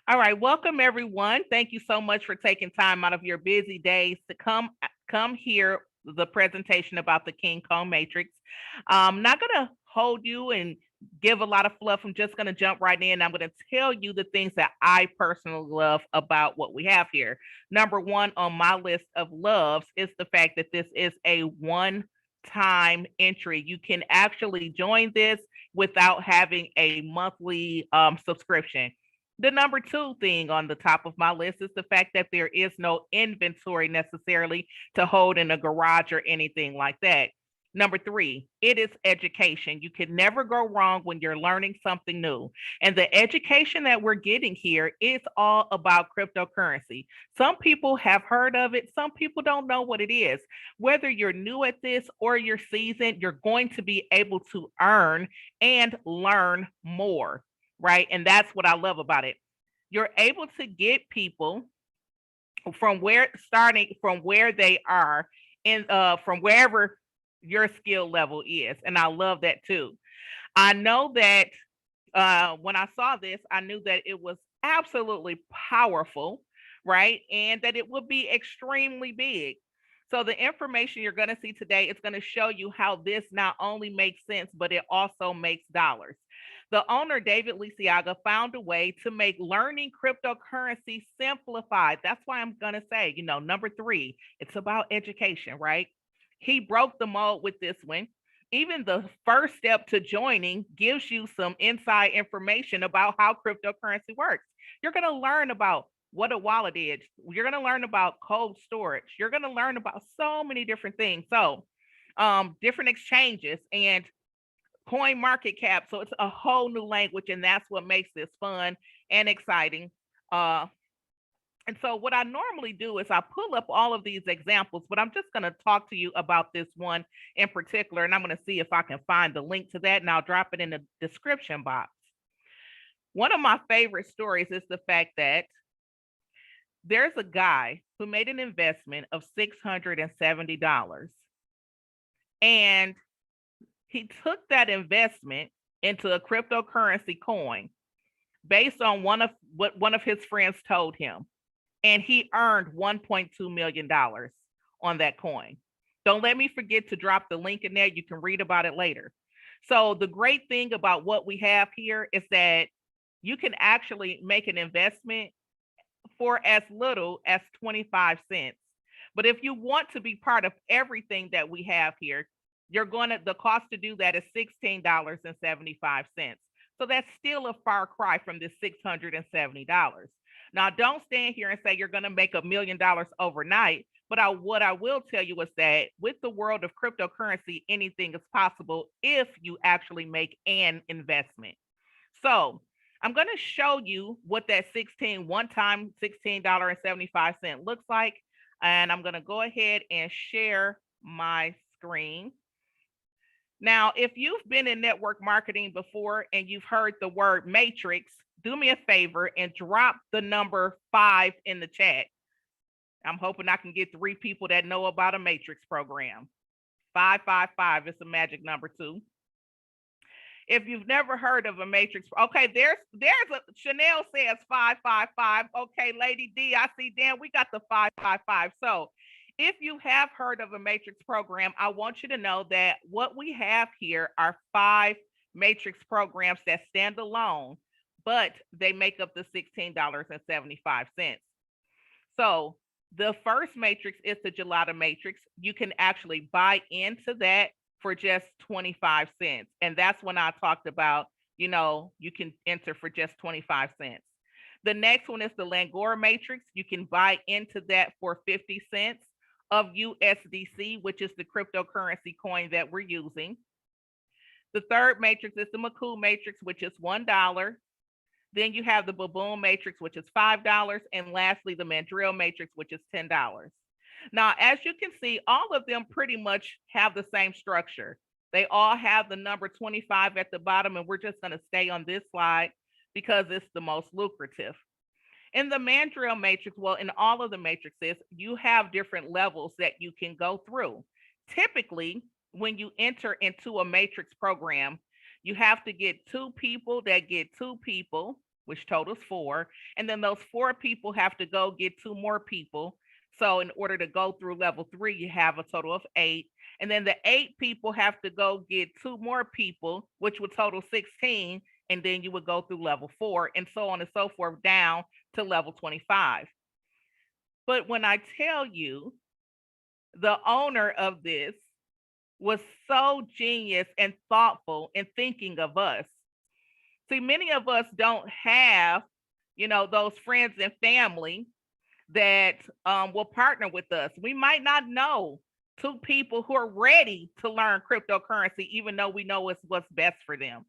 All right, welcome everyone. Thank you so much for taking time out of your busy days to come hear the presentation about the King Kong Matrix. I'm not gonna hold you and give a lot of fluff. I'm just gonna jump right in. I'm gonna tell you the things that I personally love about what we have here. Number one on my list of loves is the fact that this is a one-time entry. You can actually join this without having a monthly subscription. The number two thing on the top of my list is the fact that there is no inventory necessarily to hold in a garage or anything like that. Number three, it is education. You can never go wrong when you're learning something new. And the education that we're getting here is all about cryptocurrency. Some people have heard of it, some people don't know what it is. Whether you're new at this or you're seasoned, you're going to be able to earn and learn more, right? And that's what I love about it. You're able to get people from where starting from where they are in from wherever your skill level is. And I love that too. I know that when I saw this, I knew that it was absolutely powerful, right? And that it would be extremely big. So the information you're going to see today is going to show you how this not only makes sense, but it also makes dollars. The owner, David Lisiaga, found a way to make learning cryptocurrency simplified. That's why I'm going to say, number three, it's about education, right? He broke the mold with this one. Even the first step to joining gives you some inside information about how cryptocurrency works. You're going to learn about what a wallet is. You're going to learn about cold storage. You're going to learn about so many different things. So, different exchanges and coin market cap. So it's a whole new language, and that's what makes this fun and exciting. Uh, and so, what I normally do is I pull up all of these examples, but I'm just going to talk to you about this one in particular, and I'm going to see if I can find the link to that, and I'll drop it in the description box. One of my favorite stories is the fact that there's a guy who made an investment of $670, and he took that investment into a cryptocurrency coin based on what one of his friends told him, and he earned $1.2 million on that coin. Don't let me forget to drop the link in there. You can read about it later. So the great thing about what we have here is that you can actually make an investment for as little as 25 cents. But if you want to be part of everything that we have here, the cost to do that is $16.75. So that's still a far cry from this $670. Now, don't stand here and say you're going to make $1 million overnight. But what I will tell you is that with the world of cryptocurrency, anything is possible if you actually make an investment. So I'm going to show you what that one time $16.75 looks like. And I'm going to go ahead and share my screen. Now, if you've been in network marketing before and you've heard the word matrix, do me a favor and drop the number 5 in the chat. I'm hoping I can get 3 people that know about a matrix program. 555 is the magic number too. If you've never heard of a matrix, okay, there's a Chanel says 555. Okay, Lady D, I see. Dan, we got the 555. So if you have heard of a matrix program, I want you to know that what we have here are 5 matrix programs that stand alone, but they make up the $16.75. So the first matrix is the gelato matrix. You can actually buy into that for just 25 cents. And that's when I talked about, you can enter for just 25 cents. The next one is the Langora matrix. You can buy into that for 50 cents of USDC, which is the cryptocurrency coin that we're using. The third matrix is the Maku matrix, which is $1. Then you have the Baboon matrix, which is $5. And lastly, the Mandrill matrix, which is $10. Now, as you can see, all of them pretty much have the same structure. They all have the number 25 at the bottom, and we're just going to stay on this slide because it's the most lucrative. In the Mandrill matrix, well, in all of the matrices, you have different levels that you can go through. Typically, when you enter into a matrix program, you have to get 2 people that get 2 people, which totals 4. And then those 4 people have to go get 2 more people. So in order to go through level 3, you have a total of 8. And then the 8 people have to go get 2 more people, which would total 16. And then you would go through level 4 and so on and so forth down to level 25. But when I tell you, the owner of this was so genius and thoughtful in thinking of us. See, many of us don't have, those friends and family that will partner with us. We might not know 2 people who are ready to learn cryptocurrency, even though we know it's what's best for them.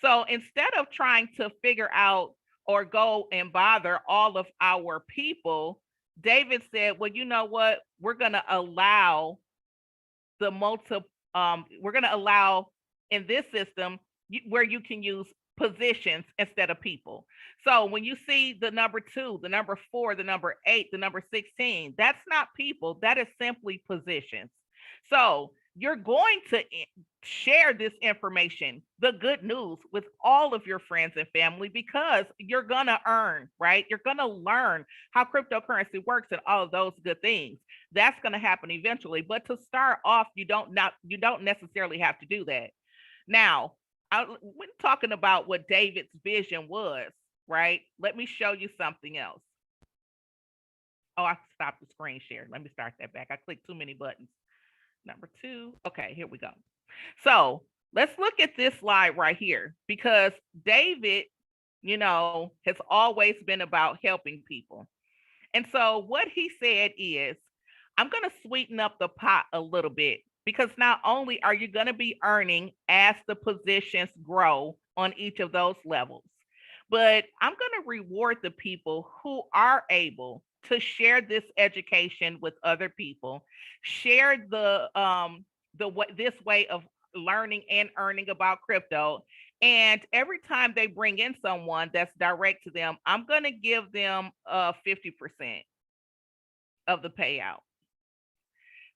So instead of trying to figure out or go and bother all of our people, David said, well, you know what? We're going to allow we're going to allow in this system where you can use positions instead of people. So when you see the number 2, the number 4, the number 8, the number 16, that's not people, that is simply positions. So you're going to share this information, the good news, with all of your friends and family because you're going to earn, right? You're going to learn how cryptocurrency works and all of those good things. That's going to happen eventually. But to start off, you don't necessarily have to do that. Now, when talking about what David's vision was, right? Let me show you something else. Oh, I stopped the screen share. Let me start that back. I clicked too many buttons. Number 2. Okay, here we go. So let's look at this slide right here because David, has always been about helping people. And so what he said is, I'm going to sweeten up the pot a little bit because not only are you going to be earning as the positions grow on each of those levels, but I'm going to reward the people who are able to share this education with other people, share this way of learning and earning about crypto. And every time they bring in someone that's direct to them, I'm going to give them 50% of the payout.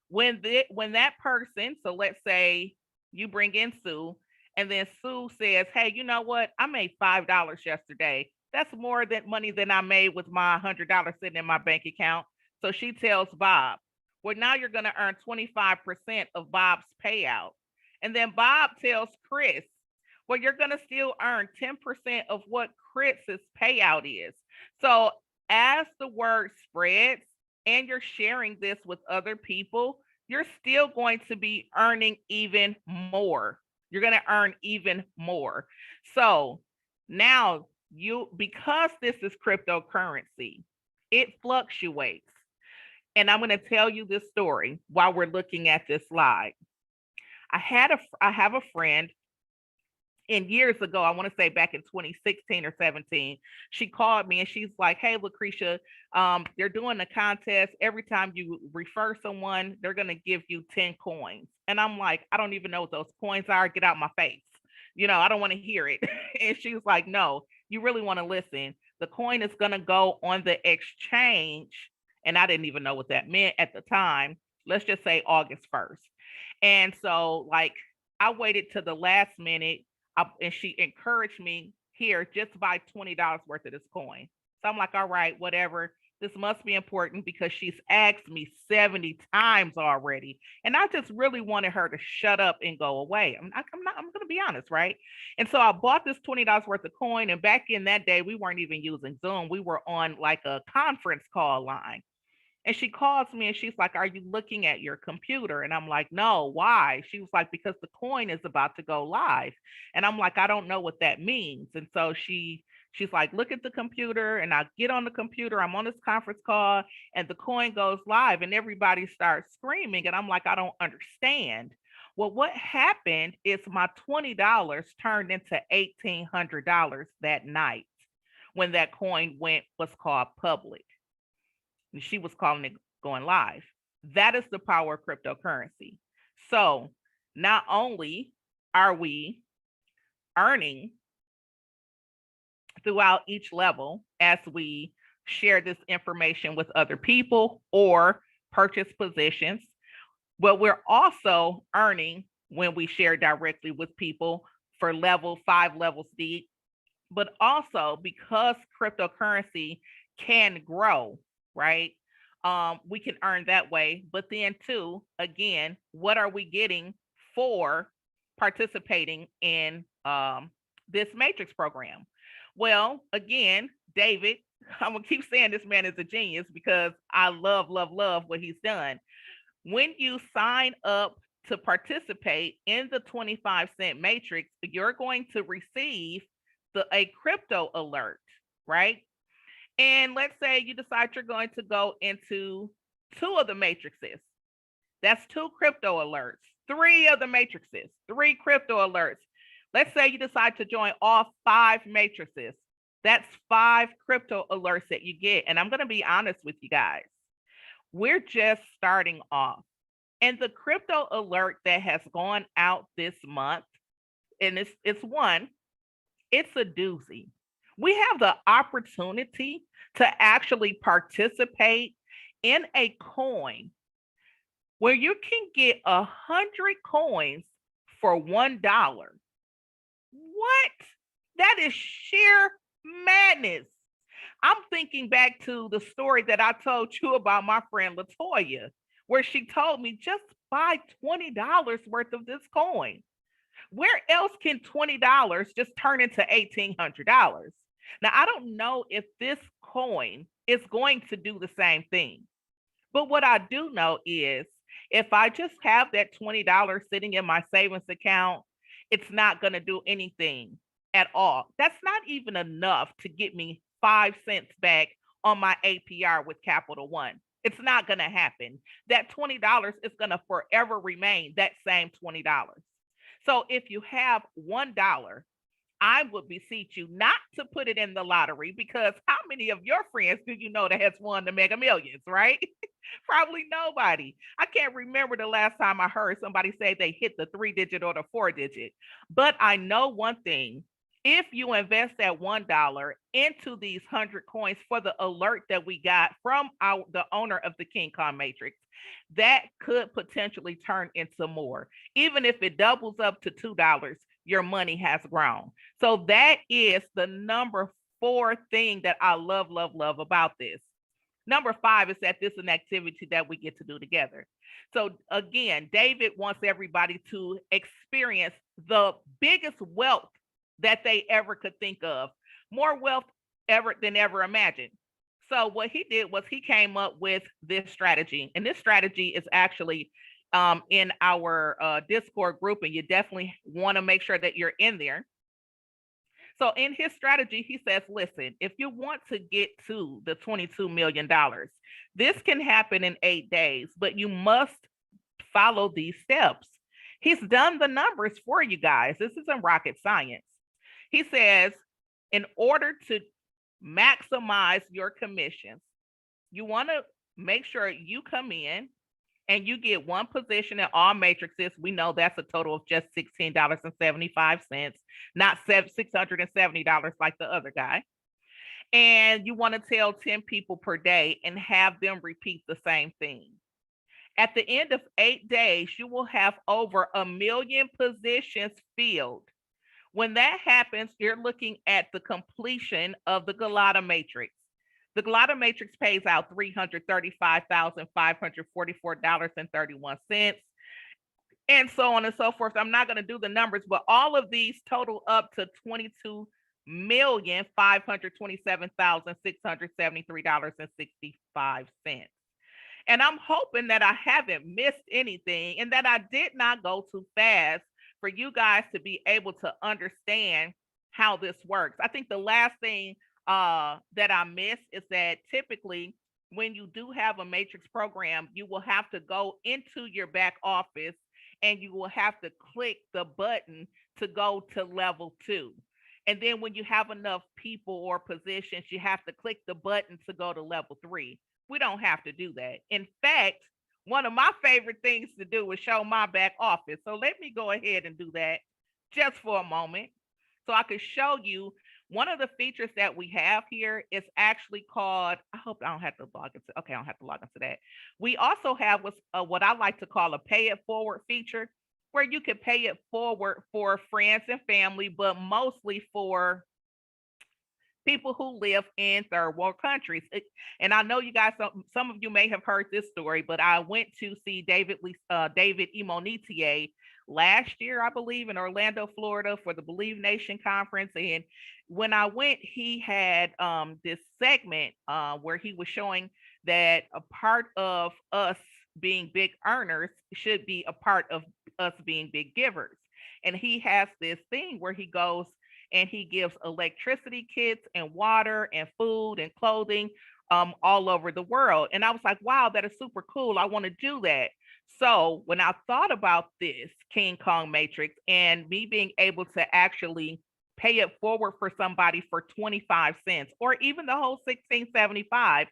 When that person, so let's say you bring in Sue, and then Sue says, hey, you know what? I made $5 yesterday. That's more than money than I made with my $100 sitting in my bank account. So she tells Bob, well, now you're going to earn 25% of Bob's payout. And then Bob tells Chris, well, you're going to still earn 10% of what Chris's payout is. So as the word spreads and you're sharing this with other people, you're still going to be earning even more. You're going to earn even more. So now because this is cryptocurrency, it fluctuates. And I'm going to tell you this story while we're looking at this slide. I have a friend, and years ago, I want to say back in 2016 or 17, she called me and she's like, hey, Lucretia, they're doing a contest. Every time you refer someone, they're going to give you 10 coins. And I'm like, I don't even know what those coins are. Get out my face. I don't want to hear it. And she was like, no, you really want to listen. The coin is going to go on the exchange. And I didn't even know what that meant at the time. Let's just say August 1st. And so I waited to the last minute. And she encouraged me, here, just buy $20 worth of this coin. So I'm like, all right, whatever. This must be important because she's asked me 70 times already. And I just really wanted her to shut up and go away. I'm going to be honest, right? And so I bought this $20 worth of coin. And back in that day, we weren't even using Zoom. We were on like a conference call line. And she calls me and she's like, are you looking at your computer? And I'm like, no, why? She was like, because the coin is about to go live. And I'm like, I don't know what that means. And so she's like, look at the computer. And I get on the computer. I'm on this conference call and the coin goes live and everybody starts screaming. And I'm like, I don't understand. Well, what happened is my $20 turned into $1,800 that night when that coin was called public. She was calling it going live. That is the power of cryptocurrency. So not only are we earning throughout each level as we share this information with other people or purchase positions, but we're also earning when we share directly with people for level 5 levels deep but also because cryptocurrency can grow, right? We can earn that way. But then, too, again, what are we getting for participating in this matrix program? Well, again, David, I'm gonna keep saying this man is a genius because I love, love, love what he's done. When you sign up to participate in the 25-cent matrix, you're going to receive a crypto alert, right? And let's say you decide you're going to go into two of the matrices. That's two crypto alerts. Three of the matrices, three crypto alerts. Let's say you decide to join all five matrices. That's five crypto alerts that you get. And I'm going to be honest with you guys. We're just starting off. And the crypto alert that has gone out this month, and it's one, it's a doozy. We have the opportunity to actually participate in a coin where you can get 100 coins for $1. What? That is sheer madness. I'm thinking back to the story that I told you about my friend Latoya, where she told me just buy $20 worth of this coin. Where else can $20 just turn into $1,800? Now, I don't know if this coin is going to do the same thing. But what I do know is if I just have that $20 sitting in my savings account, it's not going to do anything at all. That's not even enough to get me 5 cents back on my APR with Capital One. It's not going to happen. That $20 is going to forever remain that same $20. So if you have $1, I would beseech you not to put it in the lottery, because how many of your friends do you know that has won the Mega Millions, right? Probably nobody. I can't remember the last time I heard somebody say they hit the 3 digit or the 4 digit. But I know one thing. If you invest that $1 into these 100 coins for the alert that we got from the owner of the King Kong Matrix, that could potentially turn into more. Even if it doubles up to $2, your money has grown. So that is the number 4 thing that I love, love, love about this. Number 5 is that this is an activity that we get to do together. So again, David wants everybody to experience the biggest wealth that they ever could think of, more wealth ever than ever imagined. So what he did was he came up with this strategy, and this strategy is actually in our Discord group, and you definitely want to make sure that you're in there. So in his strategy, he says, listen, if you want to get to the $22 million, this can happen in 8 days, but you must follow these steps. He's done the numbers for you guys. This isn't rocket science. He says, in order to maximize your commissions, you want to make sure you come in and you get one position in all matrices. We know that's a total of just $16.75, not $670 like the other guy. And you want to tell 10 people per day and have them repeat the same thing. At the end of 8 days, you will have over 1 million positions filled. When that happens, you're looking at the completion of the Galata Matrix. The Galata Matrix pays out $335,544.31, and so on and so forth. I'm not going to do the numbers, but all of these total up to $22,527,673.65. And I'm hoping that I haven't missed anything and that I did not go too fast for you guys to be able to understand how this works. I think the last thing that I missed is that typically when you do have a matrix program, you will have to go into your back office and you will have to click the button to go to level 2. And then when you have enough people or positions, you have to click the button to go to level 3. We don't have to do that. In fact, one of my favorite things to do is show my back office. So let me go ahead and do that just for a moment so I can show you one of the features that we have here is actually called, I hope I don't have to log into, okay, I don't have to log into that. We also have what I like to call a pay it forward feature, where you can pay it forward for friends and family, but mostly for people who live in third world countries. And I know you guys, some of you may have heard this story, but I went to see David Emonetier last year, I believe, in Orlando, Florida, for the Believe Nation conference. And when I went, he had this segment where he was showing that a part of us being big earners should be a part of us being big givers. And he has this thing where he goes and he gives electricity kits and water and food and clothing all over the world. And I was like, wow, that is super cool. I want to do that. So when I thought about this King Kong Matrix and me being able to actually pay it forward for somebody for 25 cents or even the whole 16.75,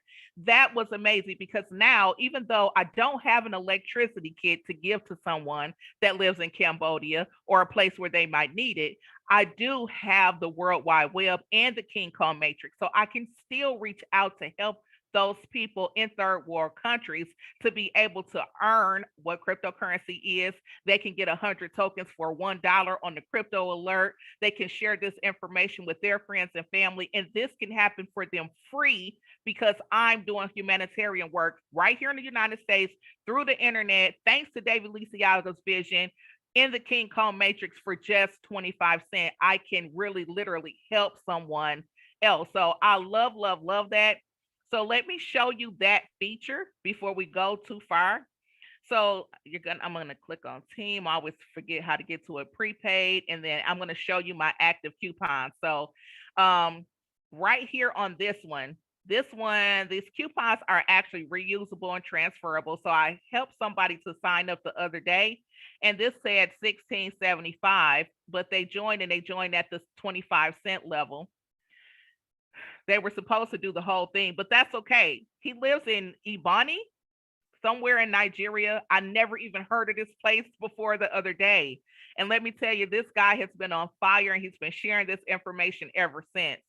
that was amazing, because now, even though I don't have an electricity kit to give to someone that lives in Cambodia or a place where they might need it, I do have the World Wide Web and the King Kong Matrix. So I can still reach out to help those people in third world countries to be able to earn what cryptocurrency is. They can get 100 tokens for $1 on the crypto alert. They can share this information with their friends and family. And this can happen for them free, because I'm doing humanitarian work right here in the United States through the internet, thanks to David Lisiaga's vision in the King Kong Matrix for just 25 cents. I can really literally help someone else. So I love, love, love that. So let me show you that feature before we go too far. So I'm gonna click on team. I always forget how to get to a prepaid, and then I'm gonna show you my active coupons. So right here on this one, these coupons are actually reusable and transferable. So I helped somebody to sign up the other day, and this said 16.75, but they joined at the 25-cent level. They were supposed to do the whole thing, but that's okay. He lives in Ibani, somewhere in Nigeria. I never even heard of this place before the other day. And let me tell you, this guy has been on fire, and he's been sharing this information ever since.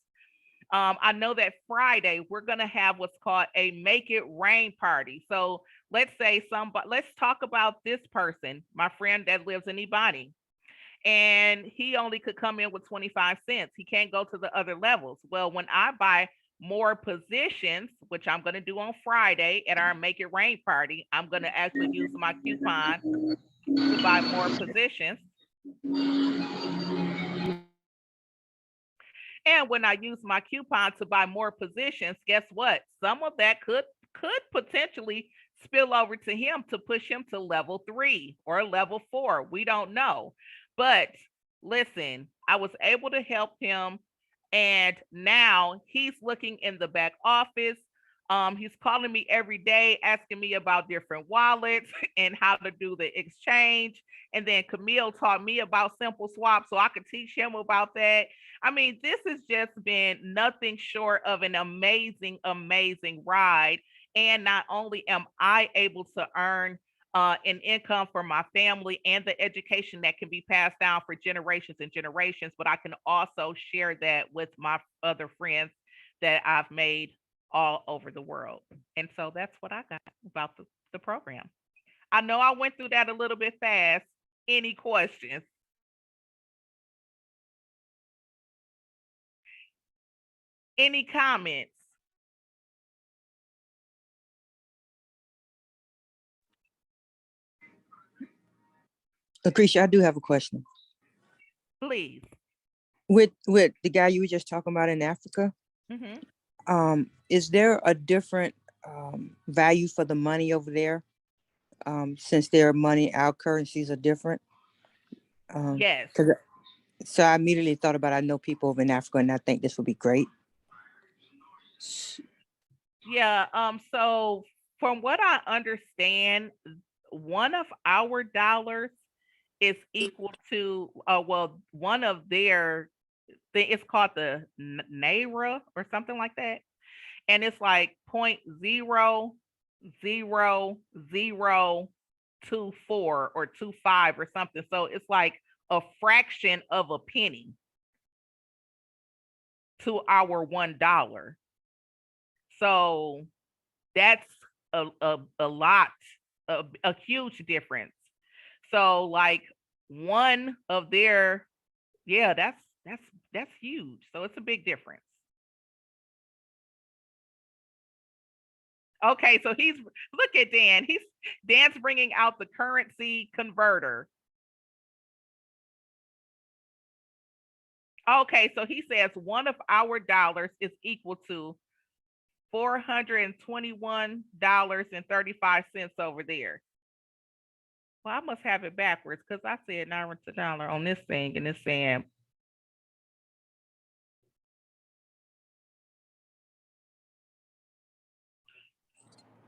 I know that Friday we're going to have what's called a Make It Rain party. So let's talk about this person, my friend that lives in Ibani, and he only could come in with 25 cents. He can't go to the other levels. Well, when I buy more positions, which I'm going to do on Friday at our Make It Rain party, I'm going to actually use my coupon to buy more positions. And when I use my coupon to buy more positions, guess what? Some of that could potentially spill over to him to push him to level 3 or level 4. We don't know. But listen, I was able to help him, and now he's looking in the back office. He's calling me every day, asking me about different wallets and how to do the exchange. And then Camille taught me about Simple Swap, so I could teach him about that. I mean, this has just been nothing short of an amazing, amazing ride. And not only am I able to earn an income for my family and the education that can be passed down for generations and generations, but I can also share that with my other friends that I've made all over the world. And so that's what I got about the program. I know I went through that a little bit fast. Any questions? Any comments? Lucretia, I do have a question. Please. With the guy you were just talking about in Africa, is there a different value for the money over there? Since their money, our currencies are different. Yes. So I immediately thought about, I know people over in Africa, and I think this would be great. Yeah. So from what I understand, one of our dollars is equal to one of their thing. It's called the naira or something like that, and it's like 0.00024 or 25 or something. So it's like a fraction of a penny to our $1. So that's a lot, a huge difference. So like one of their, yeah, that's huge. So it's a big difference. Okay, so look at Dan. Dan's bringing out the currency converter. Okay, so he says one of our dollars is equal to $421.35 over there. Well, I must have it backwards because I said naira to dollar on this thing, and it's saying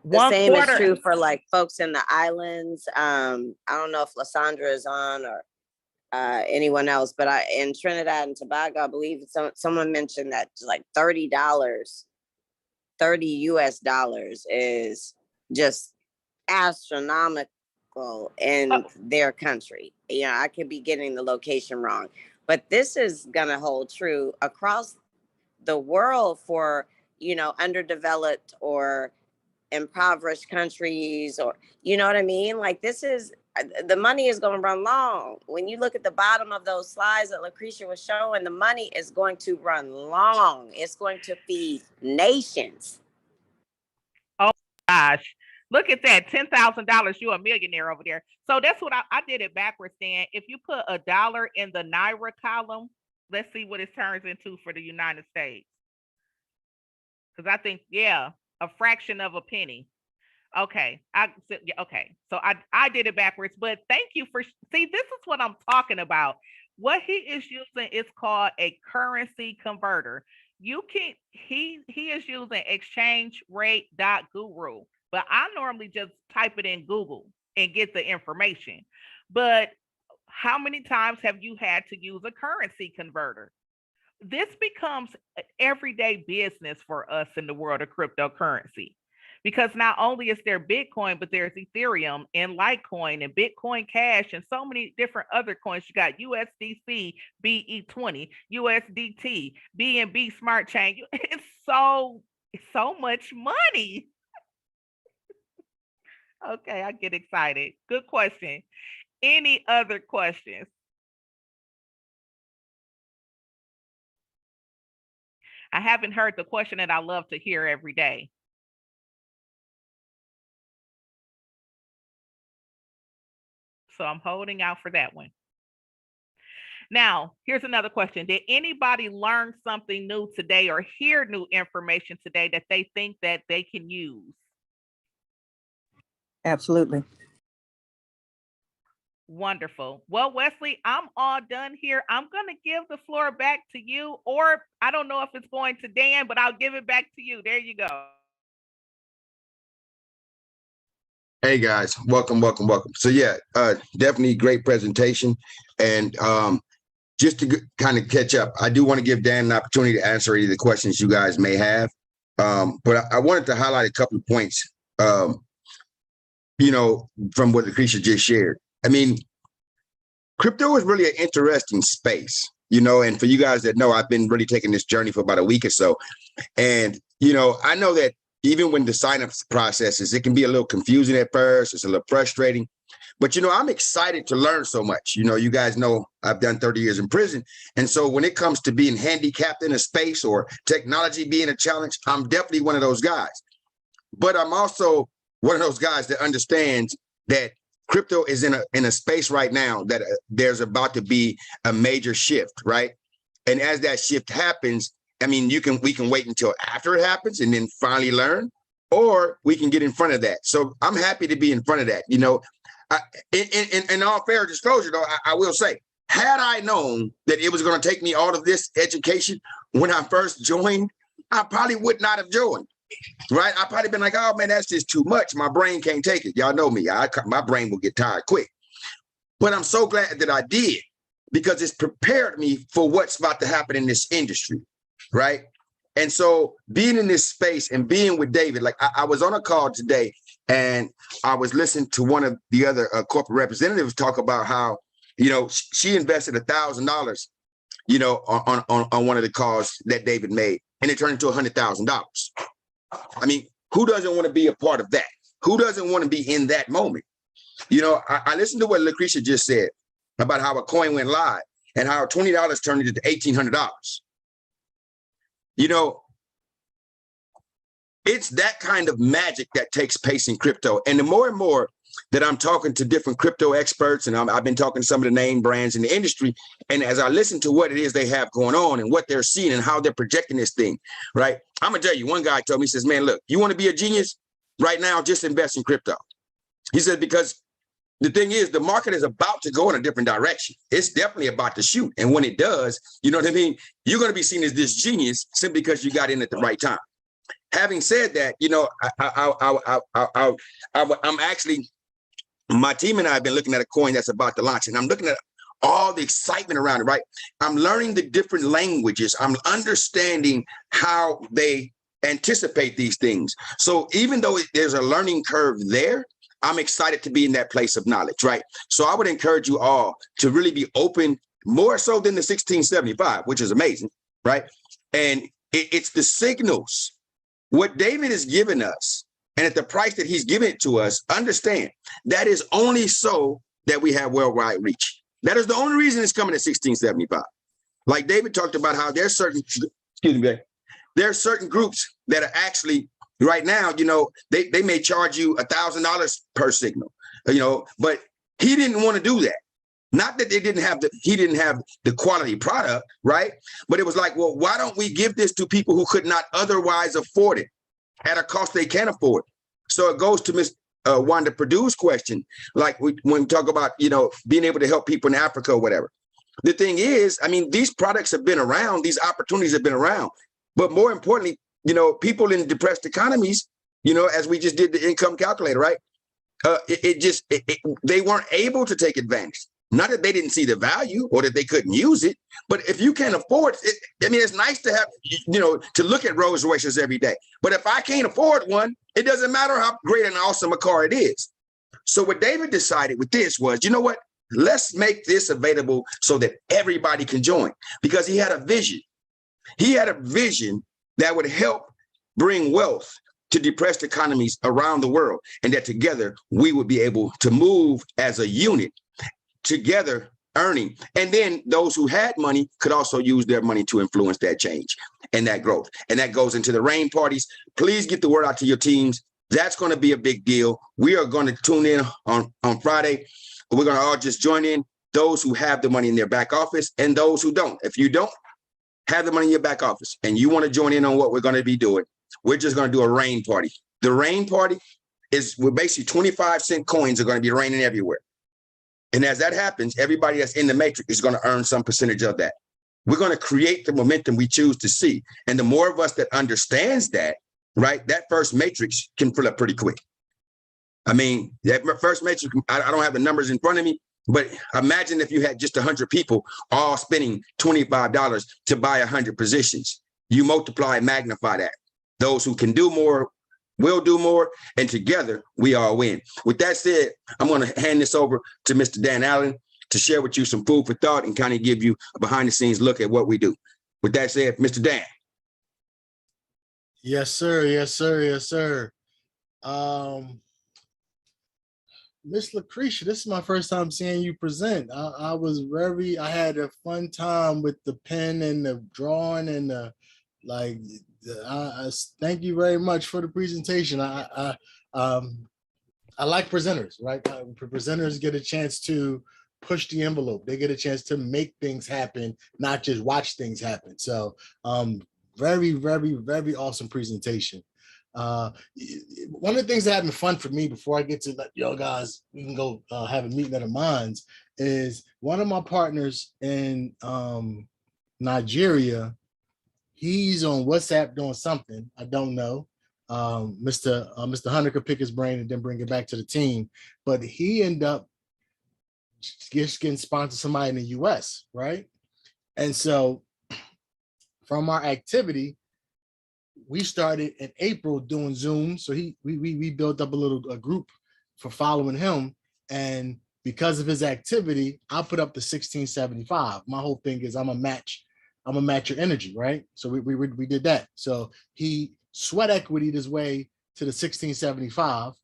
the same is true for like folks in the islands. I don't know if Lysandra is on or anyone else, but in Trinidad and Tobago, I believe someone mentioned that like $30, $30 is just astronomical in their country. You know, I could be getting the location wrong, but this is gonna hold true across the world for, you know, underdeveloped or impoverished countries, or you know what I mean? Like, this is, the money is going to run long. When you look at the bottom of those slides that Lucretia was showing, the money is going to run long. It's going to feed nations. Oh gosh, look at that, $10,000. You're a millionaire over there. So that's what I did it backwards. Dan, if you put a dollar in the naira column, let's see what it turns into for the United States. Because I think, yeah, a fraction of a penny. Okay. So I did it backwards, but thank you for, see, this is what I'm talking about. What he is using is called a currency converter. He is using exchangerate.guru, but I normally just type it in Google and get the information. But how many times have you had to use a currency converter? This becomes everyday business for us in the world of cryptocurrency, because not only is there Bitcoin, but there's Ethereum and Litecoin and Bitcoin Cash and so many different other coins. You got USDC, BE20, USDT, BNB Smart Chain. It's so much money. Okay, I get excited. Good question. Any other questions? I haven't heard the question that I love to hear every day. So I'm holding out for that one. Now, here's another question. Did anybody learn something new today or hear new information today that they think that they can use? Absolutely. Wonderful. Well, Wesley, I'm all done here. I'm going to give the floor back to you, or I don't know if it's going to Dan, but I'll give it back to you. There you go. Hey guys, welcome. So yeah, definitely great presentation. And just to kind of catch up, I do want to give Dan an opportunity to answer any of the questions you guys may have. But I wanted to highlight a couple of points, you know, from what Lucretia just shared. I mean, crypto is really an interesting space, you know, and for you guys that know, I've been really taking this journey for about a week or so. And, you know, I know that even when the sign-up processes, it can be a little confusing at first. It's a little frustrating. But, you know, I'm excited to learn so much. You know, you guys know I've done 30 years in prison. And so when it comes to being handicapped in a space or technology being a challenge, I'm definitely one of those guys. But I'm also one of those guys that understands that crypto is in a space right now that there's about to be a major shift, right? And as that shift happens, I mean, we can wait until after it happens and then finally learn, or we can get in front of that. So I'm happy to be in front of that. You know, in all fair disclosure, though, I will say, had I known that it was going to take me all of this education when I first joined, I probably would not have joined. Right? I probably been like, oh man, that's just too much. My brain can't take it. Y'all know me. My brain will get tired quick. But I'm so glad that I did, because it's prepared me for what's about to happen in this industry. Right? And so being in this space and being with David, like I was on a call today and I was listening to one of the other corporate representatives talk about how, you know, she invested $1,000, you know, on one of the calls that David made, and it turned into $100,000. I mean, who doesn't want to be a part of that? Who doesn't want to be in that moment? You know, I listened to what Lucretia just said about how a coin went live and how $20 turned into $1,800. You know, it's that kind of magic that takes place in crypto. And the more and more that I'm talking to different crypto experts, and I've been talking to some of the name brands in the industry, and as I listen to what it is they have going on and what they're seeing and how they're projecting this thing, right? I'm gonna tell you, one guy told me, he says, man, look, you want to be a genius right now, just invest in crypto. He said, because the thing is, the market is about to go in a different direction. It's definitely about to shoot. And when it does, you know what I mean? You're going to be seen as this genius simply because you got in at the right time. Having said that, you know, I'm actually, my team and I have been looking at a coin that's about to launch, and I'm looking at all the excitement around it, right? I'm learning the different languages. I'm understanding how they anticipate these things. So even though there's a learning curve there, I'm excited to be in that place of knowledge, right? So I would encourage you all to really be open, more so than the 1675, which is amazing, right? And it's the signals. What David has given us, and at the price that he's given it to us, understand that is only so that we have worldwide reach. That is the only reason it's coming at 1675. Like David talked about how there's certain, excuse me, there are certain groups that are actually right now, you know, they may charge you $1,000 per signal, you know, but he didn't want to do that. Not that he didn't have the quality product, right? But it was like, well, why don't we give this to people who could not otherwise afford it at a cost they can't afford? So it goes to Ms. Wanda Purdue's question, like when we talk about, you know, being able to help people in Africa or whatever. The thing is, I mean, these products have been around, these opportunities have been around, but more importantly, you know, people in depressed economies, you know, as we just did the income calculator, right? They weren't able to take advantage. Not that they didn't see the value or that they couldn't use it, but if you can't afford it, I mean, it's nice to have, you know, to look at Rolls Royces every day. But if I can't afford one, it doesn't matter how great and awesome a car it is. So what David decided with this was, you know what? Let's make this available so that everybody can join, because he had a vision. He had a vision that would help bring wealth to depressed economies around the world, and that together we would be able to move as a unit, together earning. And then those who had money could also use their money to influence that change and that growth. And that goes into the rain parties. Please get the word out to your teams. That's going to be a big deal. We are going to tune in on Friday. We're going to all just join in, those who have the money in their back office and those who don't. If you don't have the money in your back office and you want to join in on what we're going to be doing, we're just going to do a rain party. The rain party is, we're basically 25-cent coins are going to be raining everywhere. And as that happens, everybody that's in the matrix is going to earn some percentage of that. We're going to create the momentum we choose to see. And the more of us that understands that, right, that first matrix can fill up pretty quick. I mean, that first matrix, I don't have the numbers in front of me, but imagine if you had just 100 people all spending $25 to buy 100 positions. You multiply and magnify that. Those who can do more will do more, and together we all win. With that said, I'm going to hand this over to Mr. Dan Allen to share with you some food for thought and kind of give you a behind-the-scenes look at what we do. With that said, Mr. Dan. Yes, sir. Yes, sir. Yes, sir. Miss Lucretia, this is my first time seeing you present. I had a fun time with the pen and the drawing and the, like, I thank you very much for the presentation. I like presenters, right? Presenters get a chance to push the envelope. They get a chance to make things happen, not just watch things happen. So very, very, very awesome presentation. One of the things that have been fun for me before I get to let y'all guys, we can go have a meeting of the minds, is one of my partners in Nigeria. He's on WhatsApp doing something. I don't know. Mr. Hunter could pick his brain and then bring it back to the team. But he ended up just getting sponsored somebody in the US, right? And so from our activity, we started in April doing Zoom. So we built up a group for following him. And because of his activity, I put up the 1675. My whole thing is I'm a match your energy, right? So we did that. So he sweat equitied his way to the 1675.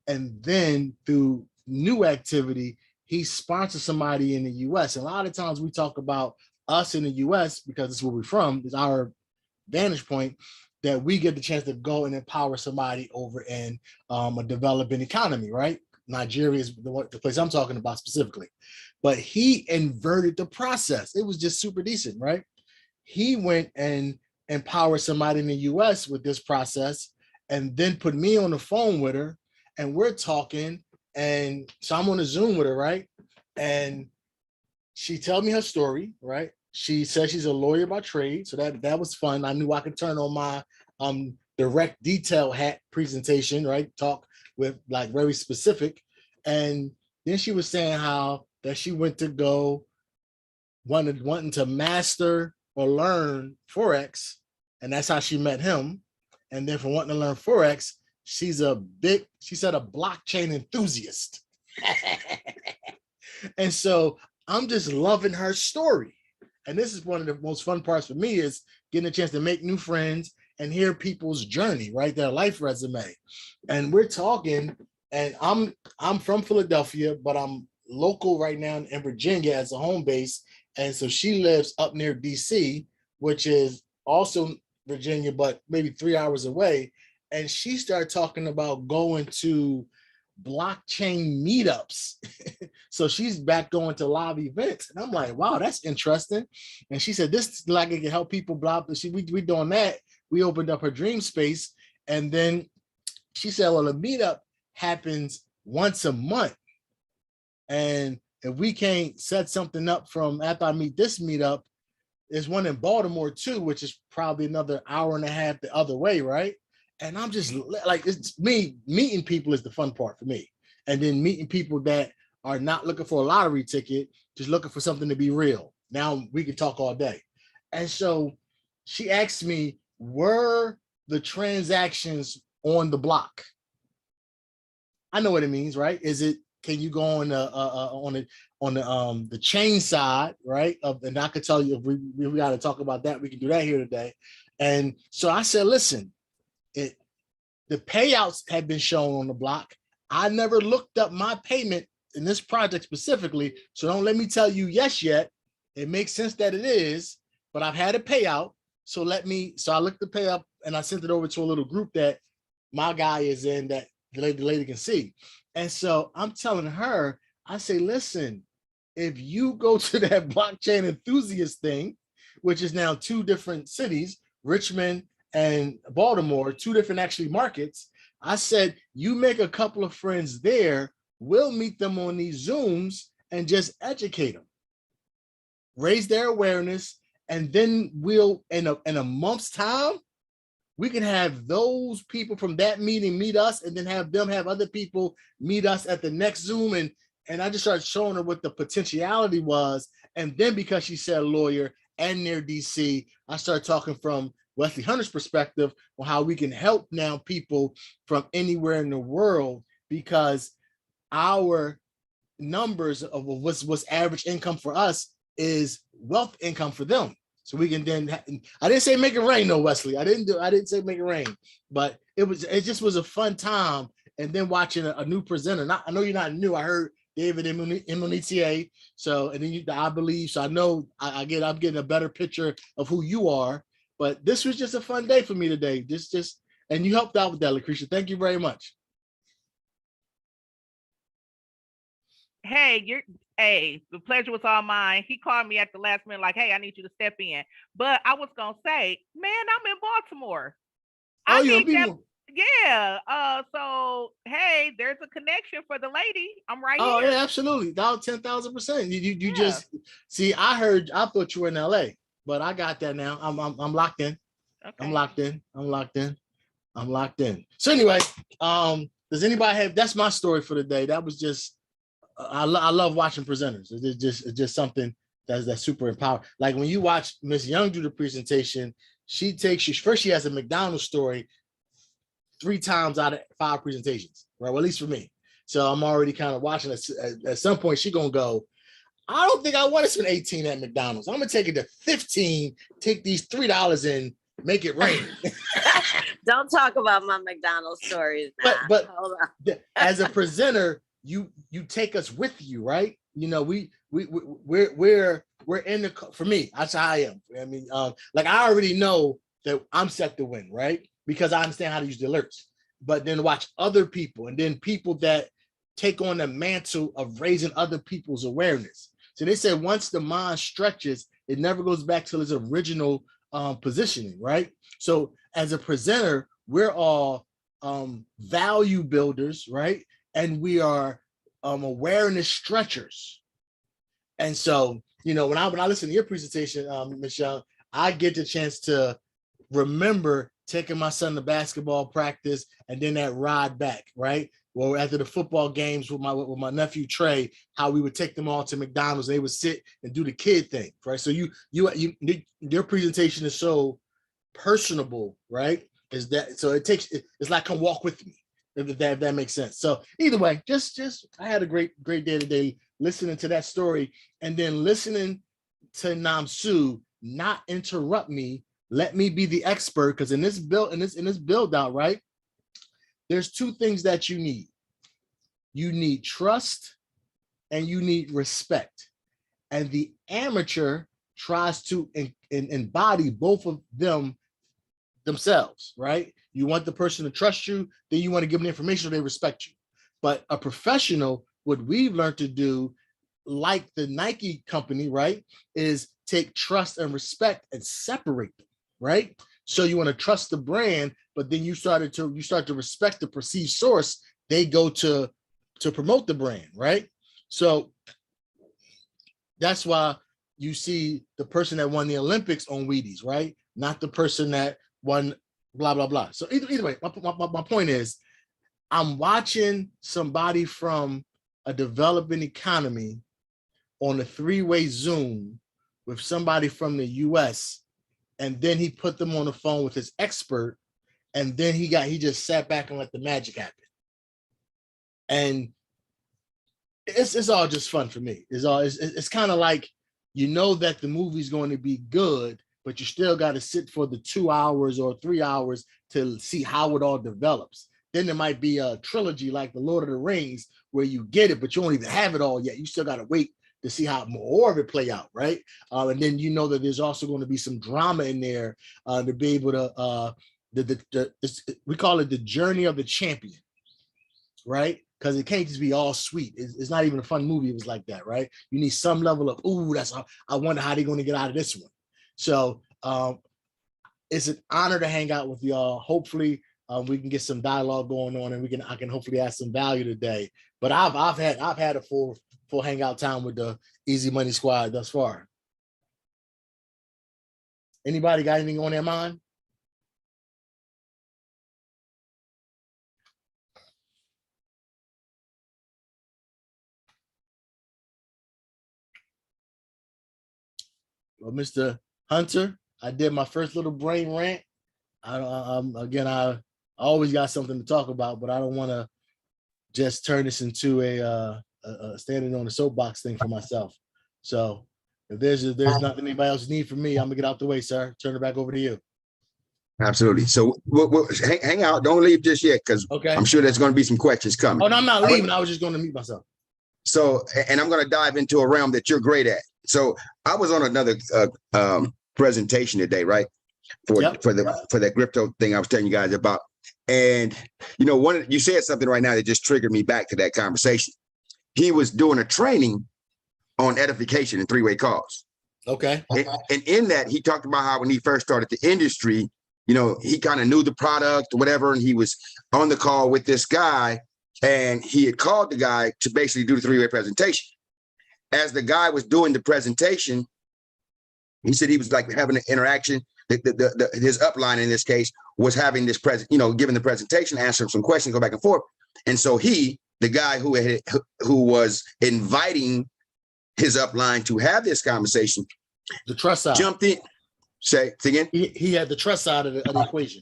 And then through new activity, he sponsored somebody in the US. And a lot of times we talk about us in the US because it's where we're from, it's our vantage point. that we get the chance to go and empower somebody over in a developing economy, right? Nigeria is the place I'm talking about specifically. But he inverted the process. It was just super decent, right? He went and empowered somebody in the US with this process and then put me on the phone with her, and we're talking. And so I'm on a Zoom with her, right? And she told me her story, right? She says she's a lawyer by trade, so that was fun. I knew I could turn on my direct detail hat presentation, right? Talk with like very specific. And then she was saying how that she went to go wanting to master or learn Forex, and that's how she met him. And then from wanting to learn Forex, she said a blockchain enthusiast. And so I'm just loving her story. And this is one of the most fun parts for me, is getting a chance to make new friends and hear people's journey, right? Their life resume. And we're talking, and I'm from Philadelphia, but I'm local right now in Virginia as a home base. And so she lives up near DC, which is also Virginia, but maybe 3 hours away. And she started talking about going to blockchain meetups. So she's back going to live events. And I'm like, wow, that's interesting. And she said, this like it can help people blah. We doing that. We opened up her dream space. And then she said, well, the meetup happens once a month. And if we can't set something up from after I meet this meetup, there's one in Baltimore too, which is probably another hour and a half the other way, right? And I'm just like, it's me, meeting people is the fun part for me. And then meeting people that are not looking for a lottery ticket, just looking for something to be real. Now we can talk all day. And so she asked me, were the transactions on the block? I know what it means, right? Can you go on the chain side, right? And I could tell you if we got to talk about that, we can do that here today. And so I said, listen, the payouts have been shown on the block. I never looked up my payment in this project specifically, so don't let me tell you yes yet. It makes sense that it is, but I've had a payout. So I looked the pay up and I sent it over to a little group that my guy is in that the lady can see. And so I'm telling her, I say, listen, if you go to that blockchain enthusiast thing, which is now 2 different cities, Richmond and Baltimore, 2 different actually markets, I said, you make a couple of friends there, we'll meet them on these Zooms and just educate them, raise their awareness, and then we'll, in a month's time, we can have those people from that meeting meet us, and then have them have other people meet us at the next Zoom. And I just started showing her what the potentiality was. And then because she said lawyer and near DC, I started talking from Wesley Hunter's perspective on how we can help now people from anywhere in the world, because our numbers of what's average income for us is wealth income for them. So we can then, I didn't say make it rain, no, Wesley. I didn't say make it rain, but it just was a fun time. And then watching a new presenter. I know you're not new. I heard David Imonitie. So, and then I believe, so I know I'm getting a better picture of who you are. But this was just a fun day for me today. And you helped out with that, Lucretia. Thank you very much. Hey, the pleasure was all mine. He called me at the last minute, like, hey, I need you to step in. But I was gonna say, man, I'm in Baltimore. Oh, you're people. Yeah. So hey, there's a connection for the lady. I'm right here. Oh, yeah, absolutely. Down 10,000%. You just see, I thought you were in LA, but I got that now. I'm locked in. Okay. I'm locked in. So anyway, does anybody have, that's my story for the day. That was just, I love watching presenters. It's just something that's super empowering. Like when you watch Miss Young do the presentation, she has a McDonald's story 3 times out of 5 presentations, right? Well, at least for me. So I'm already kind of watching it. At some point, she's gonna go, I don't think I want to spend 18 at McDonald's. I'm gonna take it to 15, take these $3 and make it rain. Don't talk about my McDonald's stories now. But as a presenter, you take us with you, right? You know, we're in the, for me, that's how I am. I mean, like I already know that I'm set to win, right? Because I understand how to use the alerts. But then watch other people, and then people that take on the mantle of raising other people's awareness. So they said once the mind stretches, it never goes back to its original positioning, right? So as a presenter, we're all value builders, right? And we are awareness stretchers. And so, you know, when I listen to your presentation, Michelle, I get the chance to remember taking my son to basketball practice and then that ride back, right? Well, after the football games with my nephew Trey, how we would take them all to McDonald's, they would sit and do the kid thing, right? So your presentation is so personable, right? Is that so? It's like come walk with me, if that makes sense. So either way, just I had a great day today listening to that story and then listening to Namsu not interrupt me. Let me be the expert, because in this build out, right? There's two things that you need. You need trust and you need respect. And the amateur tries to embody both of them themselves, right? You want the person to trust you, then you want to give them information so they respect you. But a professional, what we've learned to do, like the Nike company, right, is take trust and respect and separate them, right? So you want to trust the brand, but then you start to respect the perceived source they go to promote the brand, right? So that's why you see the person that won the Olympics on Wheaties, right? Not the person that won blah, blah, blah. So either way, my point is, I'm watching somebody from a developing economy on a three-way Zoom with somebody from the US, and then he put them on the phone with his expert, and then he just sat back and let the magic happen. And it's all just fun for me. It's kind of like, you know that the movie's going to be good, but you still got to sit for the 2 hours or 3 hours to see how it all develops. Then there might be a trilogy like The Lord of the Rings where you get it, but you don't even have it all yet. You still got to wait to see how more of it play out, right? And then you know that there's also going to be some drama in there to be able to, we call it the journey of the champion, right? Because it can't just be all sweet. It's not even a fun movie. It was like that, right? You need some level of, ooh, I wonder how they're going to get out of this one. So it's an honor to hang out with y'all. Hopefully we can get some dialogue going on, and I can hopefully add some value today. But I've had a full hangout time with the Easy Money Squad thus far. Anybody got anything on their mind? Well, Mr. Hunter, I did my first little brain rant. I always got something to talk about, but I don't want to just turn this into a standing on the soapbox thing for myself. So if there's nothing anybody else need from me, I'm gonna get out the way, sir. Turn it back over to you. Absolutely. So we'll hang out. Don't leave just yet, because okay. I'm sure there's going to be some questions coming. Oh, no, I'm not leaving. I was just going to mute myself. So, and I'm going to dive into a realm that you're great at. So I was on another presentation today, right? For the crypto thing I was telling you guys about. And, you know, you said something right now that just triggered me back to that conversation. He was doing a training on edification and three-way calls. Okay. And in that, he talked about how when he first started the industry, you know, he kind of knew the product or whatever, and he was on the call with this guy, and he had called the guy to basically do the three-way presentation. As the guy was doing the presentation, he said he was like having an interaction. His upline in this case was having this giving the presentation, answering some questions, go back and forth. And so the guy who was inviting his upline to have this conversation, the trust side, jumped in. Say again. He had the trust side of the equation,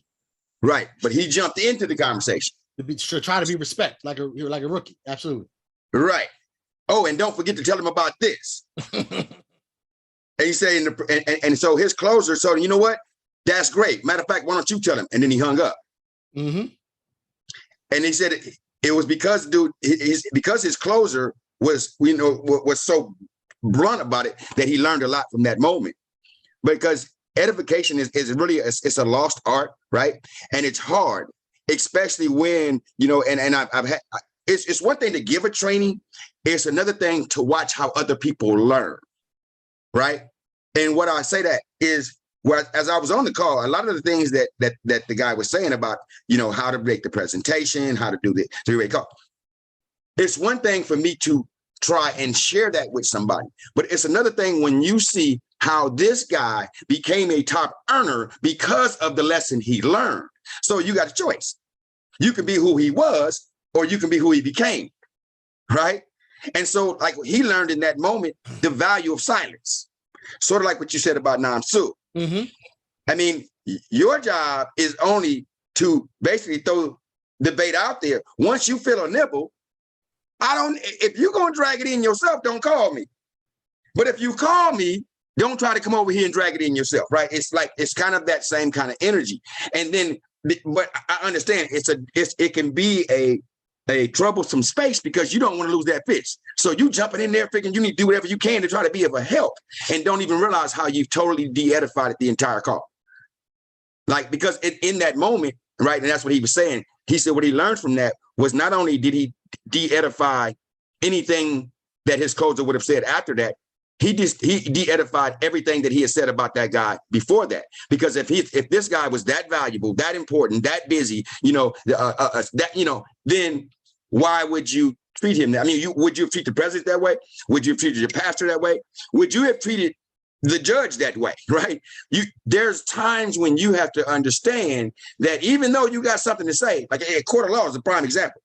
right? But he jumped into the conversation to try to be respect, like a rookie. Absolutely, right. Oh, and don't forget to tell him about this. And he said, and so his closer. So you know what? That's great. Matter of fact, why don't you tell him? And then he hung up. Mm-hmm. And he said it was because, dude, because his closer was so blunt about it that he learned a lot from that moment. Because edification is really, it's a lost art, right? And it's hard, especially when, you know, and I've had, it's one thing to give a training. It's another thing to watch how other people learn, right? And what I say that is, well, as I was on the call, a lot of the things that the guy was saying about, you know, how to make the presentation, how to do the three-way call. It's one thing for me to try and share that with somebody, but it's another thing when you see how this guy became a top earner because of the lesson he learned. So you got a choice. You can be who he was, or you can be who he became, right? And so, like, he learned in that moment the value of silence, sort of like what you said about Nam Su. Mm-hmm. I mean, your job is only to basically throw the bait out there. Once you feel a nibble, if you're going to drag it in yourself, don't call me. But if you call me, don't try to come over here and drag it in yourself, right? It's like, it's kind of that same kind of energy. And then, but I understand it can be a troublesome space because you don't want to lose that fish. So you jumping in there thinking you need to do whatever you can to try to be of a help, and don't even realize how you've totally de-edified the entire call. Like, because in that moment, right, and that's what he was saying, he said what he learned from that was not only did he de-edify anything that his coach would have said after that, he de-edified everything that he had said about that guy before that. Because if this guy was that valuable, that important, that busy, you know, then why would you treat him that? I mean, would you have treated the president that way? Would you have treated your pastor that way? Would you have treated the judge that way, right? There's times when you have to understand that even though you got something to say, like a court of law is a prime example.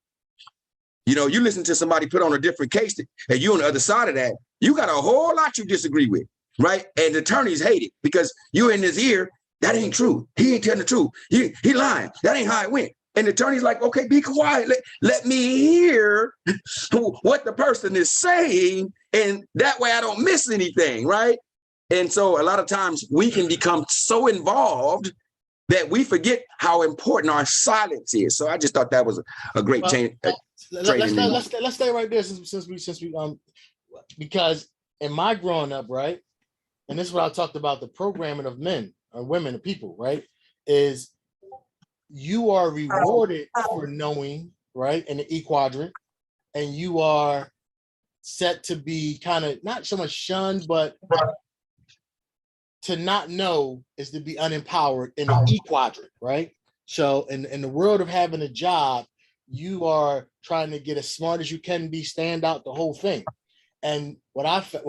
You know, you listen to somebody put on a different case, and you on the other side of that, you got a whole lot you disagree with, right? And the attorneys hate it because you in his ear, that ain't true. He ain't telling the truth. He lying. That ain't how it went. And the attorney's like, okay, be quiet. Let me hear what the person is saying, and that way I don't miss anything, right? And so a lot of times we can become so involved that we forget how important our silence is. So I just thought that was a great change. Let's stay right there since we because in my growing up, right, and this is what I talked about, the programming of men or women and people, right, is you are rewarded for knowing, right, in the E quadrant, and you are set to be kind of not so much shunned, but to not know is to be unempowered in the E quadrant, right? So in the world of having a job, you are trying to get as smart as you can be, stand out, the whole thing. And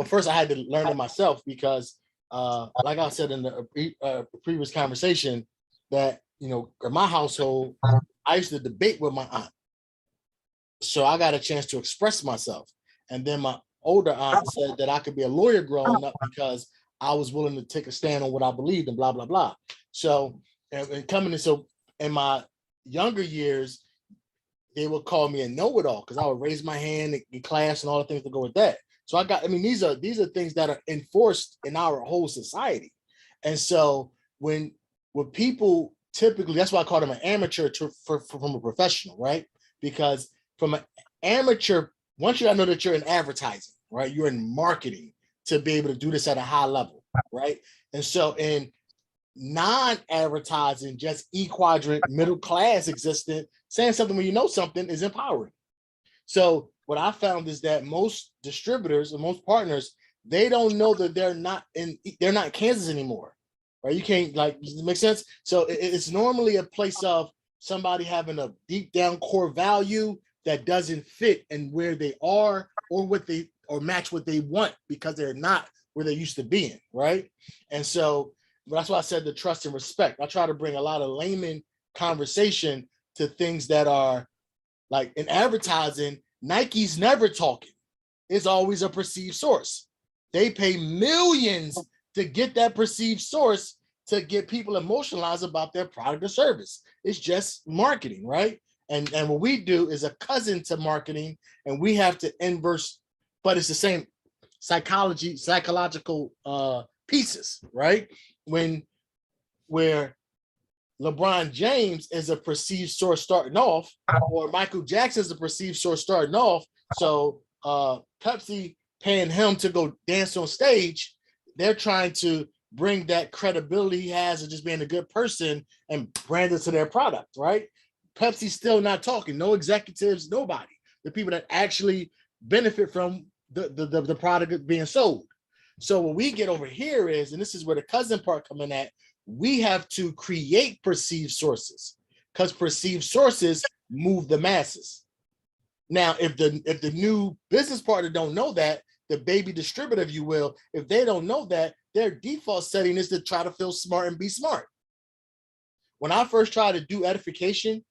first I had to learn it myself because, like I said in the previous conversation, that, you know, in my household, I used to debate with my aunt. So I got a chance to express myself. And then my older aunt said that I could be a lawyer growing up because I was willing to take a stand on what I believed and blah, blah, blah. So, so in my younger years, they would call me a know-it-all because I would raise my hand in class and all the things that go with that. So these are things that are enforced in our whole society. And so when people typically, that's why I call them an amateur from a professional, right? Because from an amateur, once you know that you're in advertising, right? You're in marketing to be able to do this at a high level, right? And so in non-advertising, just E-quadrant, middle class existent, saying something when you know something is empowering. So what I found is that most distributors and most partners, they don't know that they're not in Kansas anymore, right? You can't, like, does it make sense? So it's normally a place of somebody having a deep down core value that doesn't fit in where they are or match what they want because they're not where they used to be in, right? And so that's why I said the trust and respect. I try to bring a lot of layman conversation to things that are like in advertising. Nike's never talking. It's always a perceived source. They pay millions to get that perceived source to get people emotionalized about their product or service. It's just marketing, right? And what we do is a cousin to marketing, and we have to inverse, but it's the same psychological pieces, right? Where LeBron James is a perceived source starting off, or Michael Jackson is a perceived source starting off. So Pepsi paying him to go dance on stage, they're trying to bring that credibility he has of just being a good person and brand it to their product, right? Pepsi's still not talking. No executives, nobody. The people that actually benefit from the product being sold. So what we get over here is, and this is where the cousin part coming at, we have to create perceived sources, because perceived sources move the masses. Now, if the new business partner don't know that, the baby distributor, if you will, if they don't know that, their default setting is to try to feel smart and be smart. When I first tried to do edification,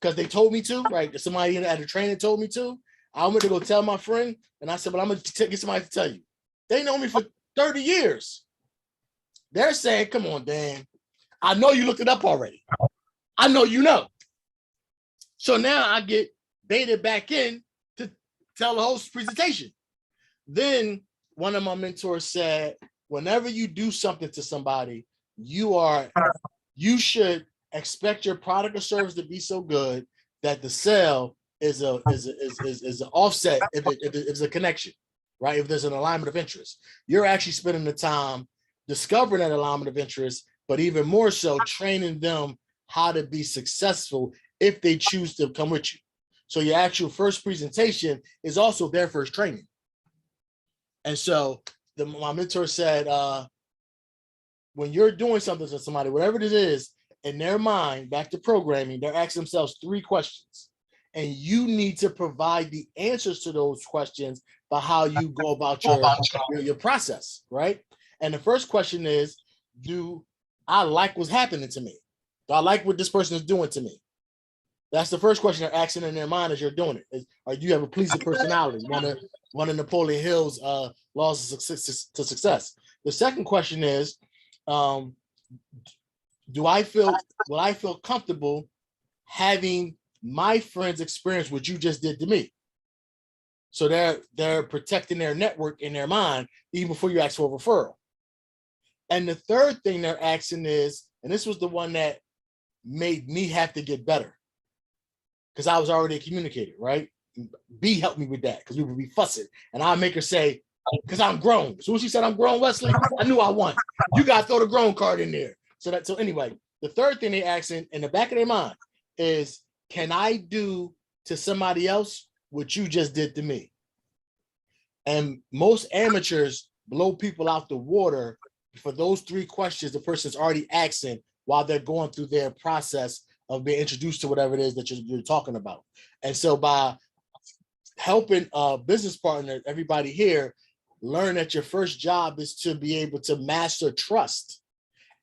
because they told me to, right? Somebody at a training told me to, I went to go tell my friend, and I said, well, I'm going to get somebody to tell you. They know me for 30 years. They're saying, come on, Dan. I know you looked it up already. I know you know. So now I get baited back in to tell the host presentation. Then one of my mentors said, whenever you do something to somebody, you should expect your product or service to be so good that the sale is an offset if it's a connection, right? If there's an alignment of interest, you're actually spending the time discovering that alignment of interest, but even more so training them how to be successful if they choose to come with you. So your actual first presentation is also their first training. And so my mentor said, when you're doing something to somebody, whatever it is, in their mind, back to programming, they're asking themselves 3 questions. And you need to provide the answers to those questions by how you go about your process, right? And the first question is, do I like what's happening to me? Do I like what this person is doing to me? That's the first question they're asking in their mind as you're doing it. Or do you have a pleasing personality? One of Napoleon Hill's laws of success. The second question is, will I feel comfortable having my friends experience what you just did to me? So they're protecting their network in their mind even before you ask for a referral. And the third thing they're asking is, and this was the one that made me have to get better, because I was already a communicator, right? B helped me with that, because we would be fussing, and I'd make her say, because I'm grown. So when she said I'm grown, Wesley, I knew I won. You got to throw the grown card in there. So anyway, the third thing they ask in the back of their mind is, can I do to somebody else what you just did to me? And most amateurs blow people out the water for those 3 questions the person's already asking while they're going through their process of being introduced to whatever it is that you're talking about. And so by helping a business partner, everybody here, learn that your first job is to be able to master trust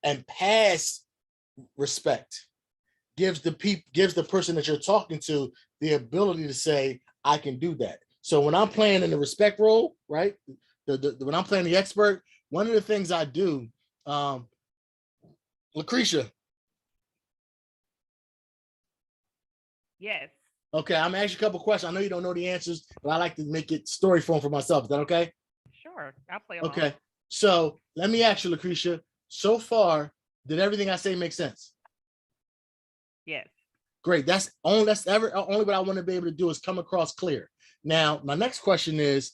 and pass respect, gives the person that you're talking to the ability to say, I can do that. So when I'm playing in the respect role, right? When I'm playing the expert, one of the things I do, Lucretia. Yes. Okay, I'm gonna ask you a couple questions. I know you don't know the answers, but I like to make it story form for myself. Is that okay? Sure, I'll play along. Okay, so let me ask you, Lucretia. So far, did everything I say make sense? Yes. Great. That's only what I want to be able to do is come across clear. Now, my next question is,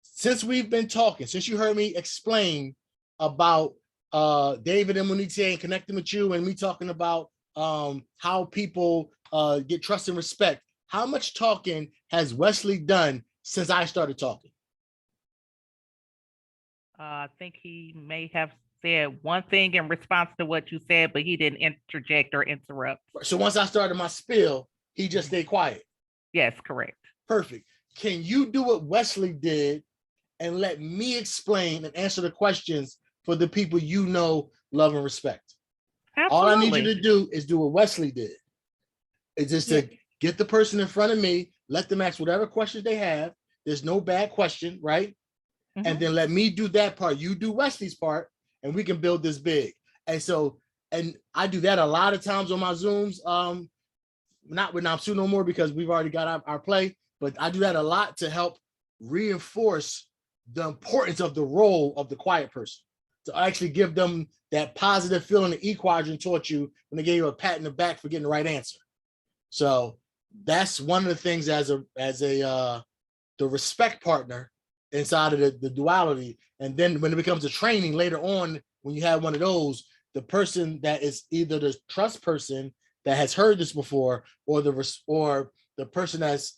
since we've been talking, since you heard me explain about David and Monique and connecting with you, and me talking about how people get trust and respect, how much talking has Wesley done since I started talking? I think he may have said one thing in response to what you said, but he didn't interject or interrupt. So once I started my spiel, he just stayed quiet. Yes, correct. Perfect. Can you do what Wesley did and let me explain and answer the questions for the people you know, love, and respect? Absolutely. All I need you to do is do what Wesley did. It's just to get the person in front of me, let them ask whatever questions they have. There's no bad question, right? Mm-hmm. And then let me do that part. You do Wesley's part, and we can build this big. And so, and I do that a lot of times on my Zooms. Not with Namsu no more, because we've already got our play, but I do that a lot to help reinforce the importance of the role of the quiet person, to actually give them that positive feeling the E quadrant taught you when they gave you a pat in the back for getting the right answer. So that's one of the things as the respect partner inside of the duality. And then when it becomes a training later on, when you have one of those, the person that is either the trust person that has heard this before, or the person has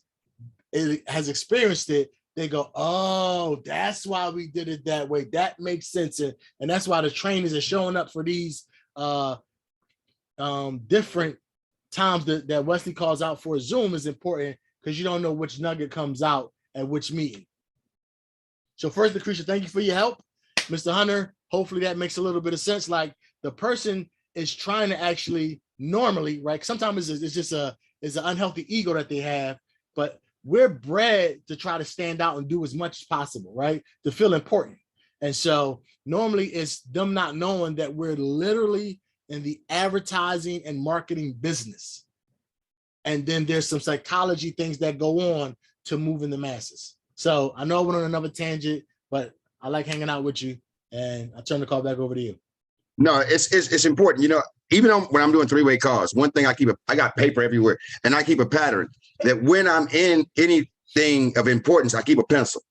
experienced it, they go, oh, that's why we did it that way. That makes sense. And that's why the trainers are showing up for these different times that Wesley calls out for Zoom is important, because you don't know which nugget comes out at which meeting. So first, Lucretia, thank you for your help. Mr. Hunter, hopefully that makes a little bit of sense. Like, the person is trying to actually normally, right? Sometimes it's just an unhealthy ego that they have, but we're bred to try to stand out and do as much as possible, right? To feel important. And so normally it's them not knowing that we're literally in the advertising and marketing business. And then there's some psychology things that go on to move in the masses. So I know I went on another tangent, but I like hanging out with you, and I turn the call back over to you. No, it's important. You know, even when I'm doing three-way calls, one thing I got paper everywhere, and I keep a pattern that when I'm in anything of importance, I keep a pencil.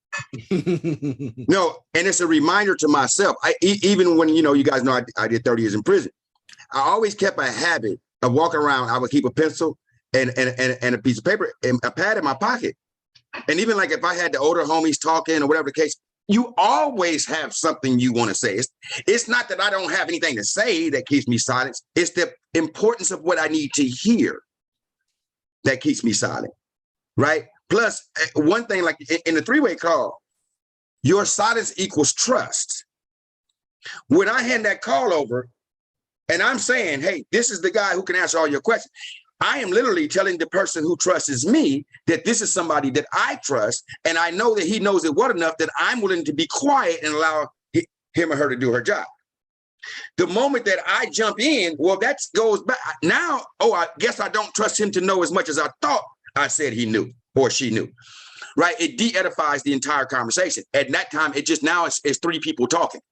No, and it's a reminder to myself. Even when, you guys know I did 30 years in prison, I always kept a habit of walking around. I would keep a pencil and a piece of paper and a pad in my pocket. And even like if I had the older homies talking or whatever the case, you always have something you want to say. It's not that I don't have anything to say that keeps me silent. It's the importance of what I need to hear that keeps me silent, right? Plus, one thing, like in the three-way call, your silence equals trust. When I hand that call over and I'm saying, hey, this is the guy who can answer all your questions, I am literally telling the person who trusts me that this is somebody that I trust, and I know that he knows it well enough that I'm willing to be quiet and allow him or her to do her job. The moment that I jump in, well, that goes back. Now, I guess I don't trust him to know as much as I thought I said he knew or she knew, right? It de-edifies the entire conversation. At that time, it's three people talking.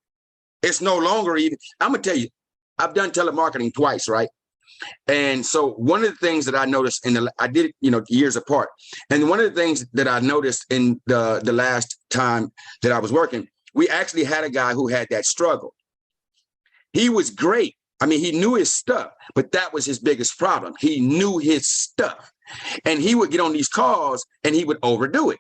It's no longer even, I'm going to tell you, I've done telemarketing twice, right? And so one of the things that I noticed I did it, years apart. And one of the things that I noticed in the last time that I was working, we actually had a guy who had that struggle. He was great. I mean, he knew his stuff, but that was his biggest problem. He knew his stuff, and he would get on these calls and he would overdo it.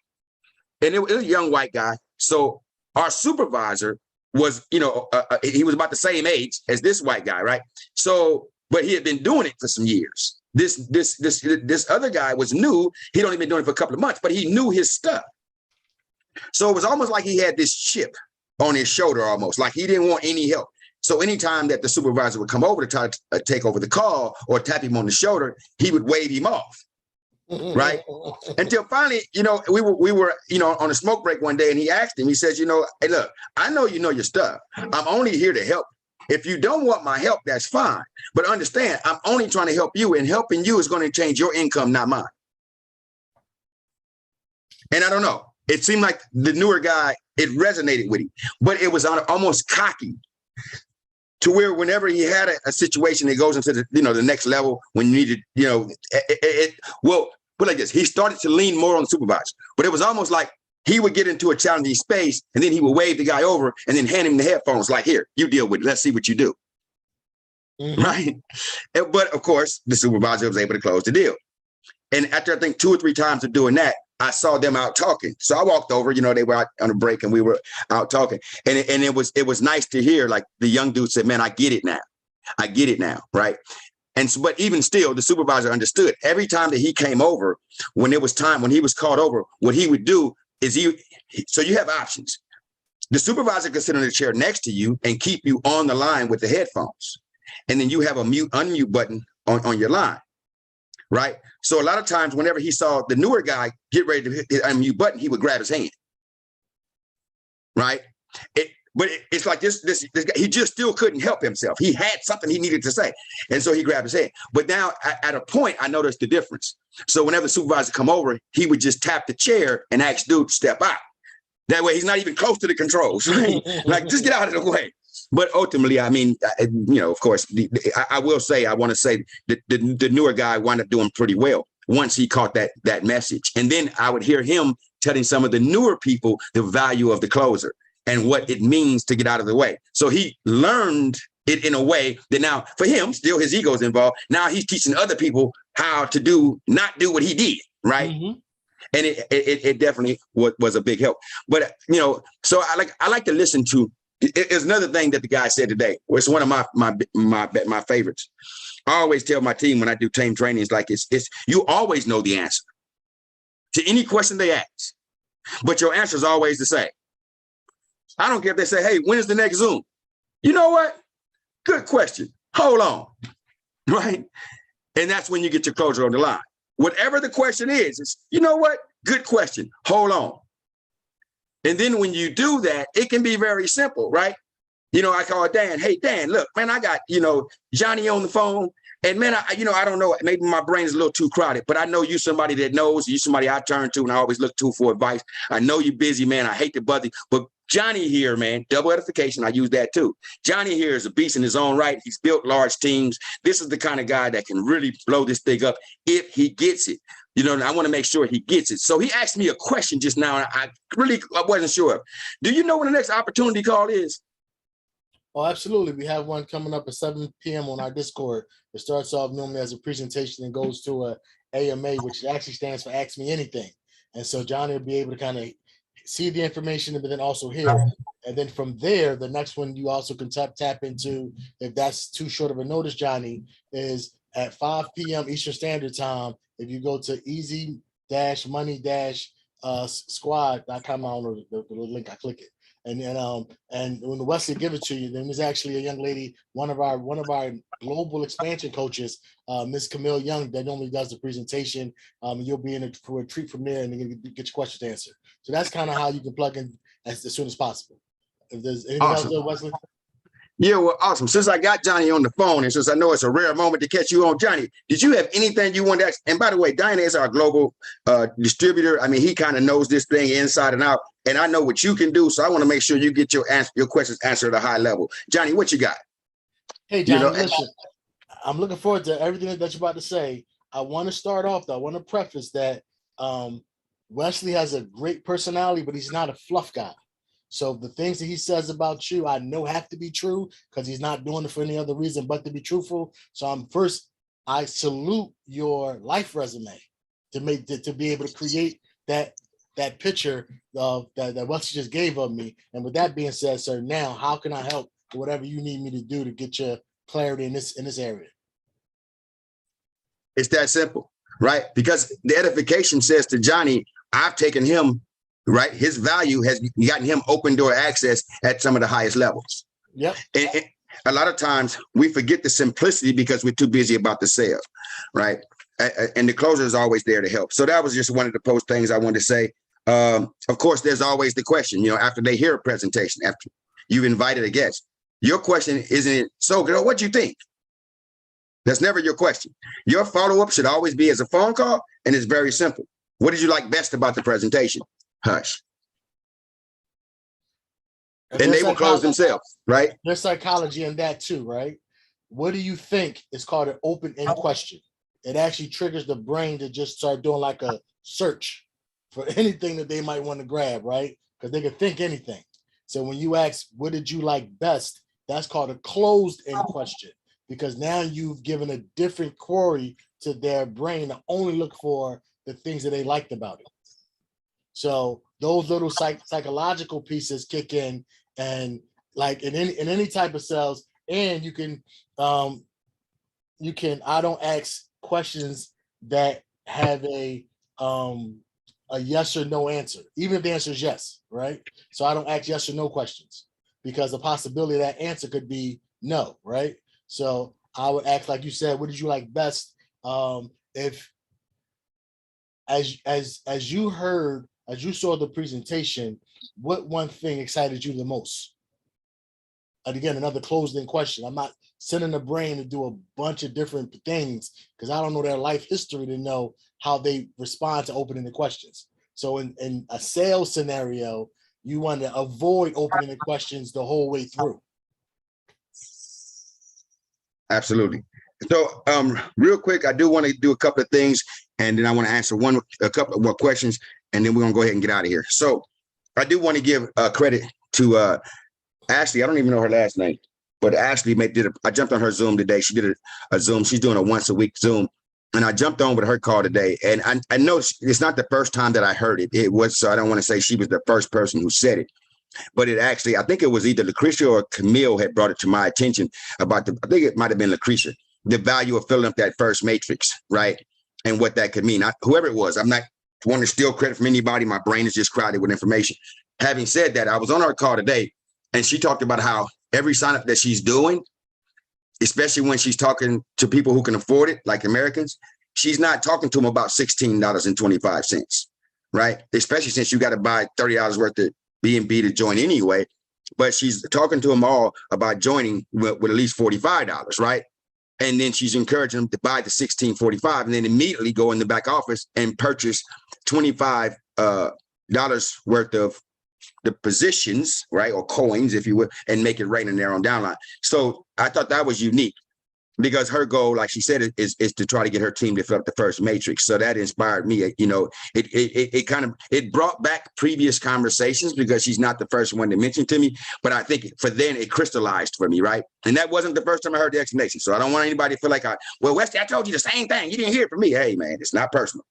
And it was a young white guy. So our supervisor was, he was about the same age as this white guy, right? So, but he had been doing it for some years. This other guy was new. He'd only been doing it for a couple of months, but he knew his stuff. So it was almost like he had this chip on his shoulder, almost like he didn't want any help. So anytime that the supervisor would come over to try to take over the call or tap him on the shoulder, he would wave him off, right? Until finally, we were on a smoke break one day, and he asked him, he says, hey, look, I know you know your stuff. I'm only here to help. If you don't want my help, that's fine. But understand, I'm only trying to help you, and helping you is going to change your income, not mine. And I don't know. It seemed like the newer guy, it resonated with him, but it was almost cocky to where whenever he had a situation that goes into the next level, when you needed, well, put it like this, he started to lean more on the supervisor, but it was almost like he would get into a challenging space, and then he would wave the guy over and then hand him the headphones like, here, you deal with it. Let's see what you do. Mm-hmm. Right. But of course, the supervisor was able to close the deal. And after, I think, 2 or 3 times of doing that, I saw them out talking. So I walked over, they were out on a break and we were out talking. And it was nice to hear, like, the young dude said, man, I get it now. I get it now. Right. And so, but even still, the supervisor understood every time that he came over, when it was time, when he was called over, what he would do is so you have options. The supervisor can sit in the chair next to you and keep you on the line with the headphones. And then you have a unmute button on your line. Right. So a lot of times, whenever he saw the newer guy get ready to hit the unmute button, he would grab his hand. Right. But it's like this guy, he just still couldn't help himself. He had something he needed to say. And so he grabbed his hand. But now at a point, I noticed the difference. So whenever the supervisor come over, he would just tap the chair and ask dude to step out. That way, he's not even close to the controls. Right? Like, just get out of the way. But ultimately, I mean, of course, I will say, I want to say that the newer guy wound up doing pretty well once he caught that message. And then I would hear him telling some of the newer people the value of the closer and what it means to get out of the way. So he learned it in a way that now for him, still his ego is involved. Now he's teaching other people how to not do what he did, right? Mm-hmm. And it definitely was a big help. But, you know, so I like to listen to, it's another thing that the guy said today, it's one of my favorites. I always tell my team when I do team trainings, like it's you always know the answer to any question they ask, but your answer is always the same. I don't care if they say, hey, when is the next Zoom? You know what? Good question. Hold on. Right? And that's when you get your closer on the line. Whatever the question is, you know what? Good question. Hold on. And then when you do that, it can be very simple, right? You know, I call Dan. Hey, Dan, look, man, I got, you know, Johnny on the phone. And man, I don't know, maybe my brain is a little too crowded, but I know you somebody that knows, you somebody I turn to and I always look to for advice. I know you're busy, man. I hate to bother you, but Johnny here, man, double edification. I use that too. Johnny here is a beast in his own right. He's built large teams. This is the kind of guy that can really blow this thing up if he gets it. You know, I want to make sure he gets it. So he asked me a question just now, and I wasn't sure. Do you know when the next opportunity call is? Oh, absolutely. We have one coming up at 7 p.m. on our Discord. It starts off normally as a presentation and goes to a AMA, which actually stands for Ask Me Anything. And so Johnny will be able to kind of see the information, but then also hear. And then from there, the next one you also can tap into, if that's too short of a notice, Johnny, is at 5 p.m. Eastern Standard Time. If you go to easy-money-squad.com, I don't know the link, I click it. And when Wesley give it to you, then there's actually a young lady, one of our global expansion coaches, Miss Camille Young, that normally does the presentation. You'll be in for a treat from there, and then get your questions answered. So that's kind of how you can plug in as soon as possible. If there's anything else there, Wesley. Yeah, well, awesome. Since I got Johnny on the phone, and since I know it's a rare moment to catch you on, Johnny, did you have anything you wanted to ask? And by the way, Diana is our global distributor. I mean, he kind of knows this thing inside and out, and I know what you can do. So I want to make sure you get your questions answered at a high level. Johnny, what you got? Hey, Johnny, listen, I'm looking forward to everything that you're about to say. I want to start off, though. I want to preface that Wesley has a great personality, but he's not a fluff guy. So the things that he says about you, I know have to be true because he's not doing it for any other reason but to be truthful. So I salute your life resume to be able to create that picture of that Wesley just gave of me. And with that being said, sir, now how can I help whatever you need me to do to get your clarity in this area? It's that simple, right? Because the edification says to Johnny, I've taken him. Right, his value has gotten him open door access at some of the highest levels. Yep. And a lot of times we forget the simplicity because we're too busy about the sale, right? And the closer is always there to help. So that was just one of the post things I wanted to say. Of course, there's always the question, you know, after they hear a presentation, after you've invited a guest, your question isn't, so girl, what'd you think? That's never your question. Your follow-up should always be as a phone call, and it's very simple. What did you like best about the presentation? Hush. And they will close themselves, right? There's psychology in that too, right? What do you think is called an open-end question? It actually triggers the brain to just start doing like a search for anything that they might want to grab, right? Because they can think anything. So when you ask, what did you like best? That's called a closed-end question, because now you've given a different query to their brain to only look for the things that they liked about it. So those little psychological pieces kick in, and like in any type of sales, and you can I don't ask questions that have a yes or no answer, even if the answer is yes, right? So I don't ask yes or no questions because the possibility of that answer could be no, right? So I would ask, like you said, what did you like best? If as you heard, as you saw the presentation, what one thing excited you the most? And again, another closed-in question. I'm not sending the brain to do a bunch of different things because I don't know their life history to know how they respond to opening the questions. So in a sales scenario, you want to avoid opening the questions the whole way through. Absolutely. So real quick, I do want to do a couple of things, and then I want to answer a couple of more questions. and then we're gonna go ahead and get out of here. So I do want to give credit to Ashley. I don't even know her last name, but Ashley I jumped on her Zoom today. She did a Zoom. She's doing a once a week Zoom. And I jumped on with her call today. And I know it's not the first time that I heard it. It was, so I don't want to say she was the first person who said it. But it actually, I think it was either Lucretia or Camille had brought it to my attention about I think it might have been Lucretia, the value of filling up that first matrix, right? And what that could mean. Whoever it was, I'm not wanting to steal credit from anybody. My brain is just crowded with information. Having said that, I was on her call today, and she talked about how every sign up that she's doing, especially when she's talking to people who can afford it, like Americans, she's not talking to them about $16.25, right? Especially since you got to buy $30 worth of B&B to join anyway. But she's talking to them all about joining with at least $45, right? And then she's encouraging them to buy the $16.45 and then immediately go in the back office and purchase $25 worth of the positions, right, or coins, if you will, and make it right in their own downline. So I thought that was unique because her goal, like she said, is to try to get her team to fill up the first matrix. So that inspired me. You know, it brought back previous conversations because she's not the first one to mention to me. But I think for then it crystallized for me, right? And that wasn't the first time I heard the explanation. So I don't want anybody to feel like, Wesley, I told you the same thing. You didn't hear it from me. Hey, man, it's not personal.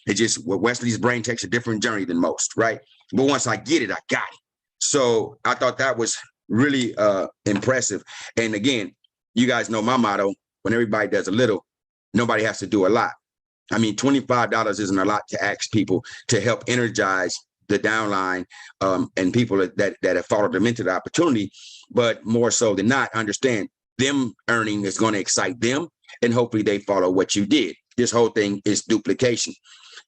It's just Wesley's brain takes a different journey than most, right? But once I get it, I got it. So I thought that was really impressive. And again, you guys know my motto: when everybody does a little, nobody has to do a lot. I mean, $25 isn't a lot to ask people to help energize the downline and people that have followed them into the opportunity. But more so than not, understand them earning is going to excite them, and hopefully they follow what you did. This whole thing is duplication.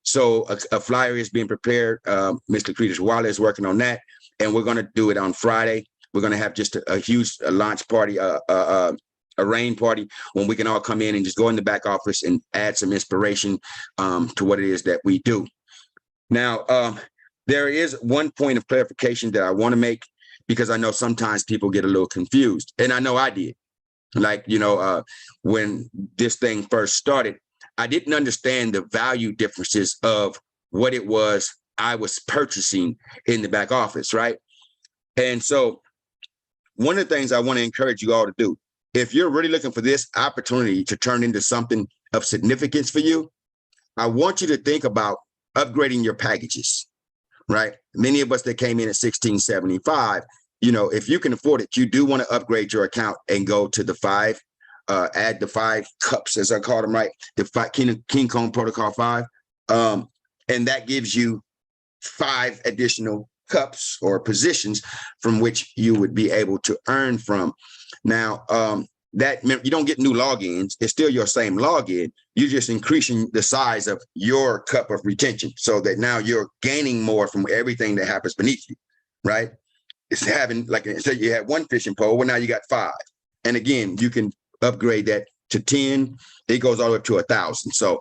So a flyer is being prepared. Mr. Lucretia Waller is working on that, and we're going to do it on Friday. We're going to have just a huge launch party, a rain party, when we can all come in and just go in the back office and add some inspiration to what it is that we do. Now, there is one point of clarification that I want to make, because I know sometimes people get a little confused, and I know I did. Like, when this thing first started, I didn't understand the value differences of what it was I was purchasing in the back office, right? And so one of the things I want to encourage you all to do, if you're really looking for this opportunity to turn into something of significance for you, I want you to think about upgrading your packages, right? Many of us that came in at $16.75, if you can afford it, you do want to upgrade your account and go to the 5, add the 5 cups, as I call them, right? The King Kong Protocol 5. And that gives you 5 additional cups or positions from which you would be able to earn from. Now, that you don't get new logins. It's still your same login. You're just increasing the size of your cup of retention so that now you're gaining more from everything that happens beneath you, right? It's having, like, so you had 1 fishing pole, well, now you got 5. And again, you can upgrade that to 10. It goes all the way up to 1,000. So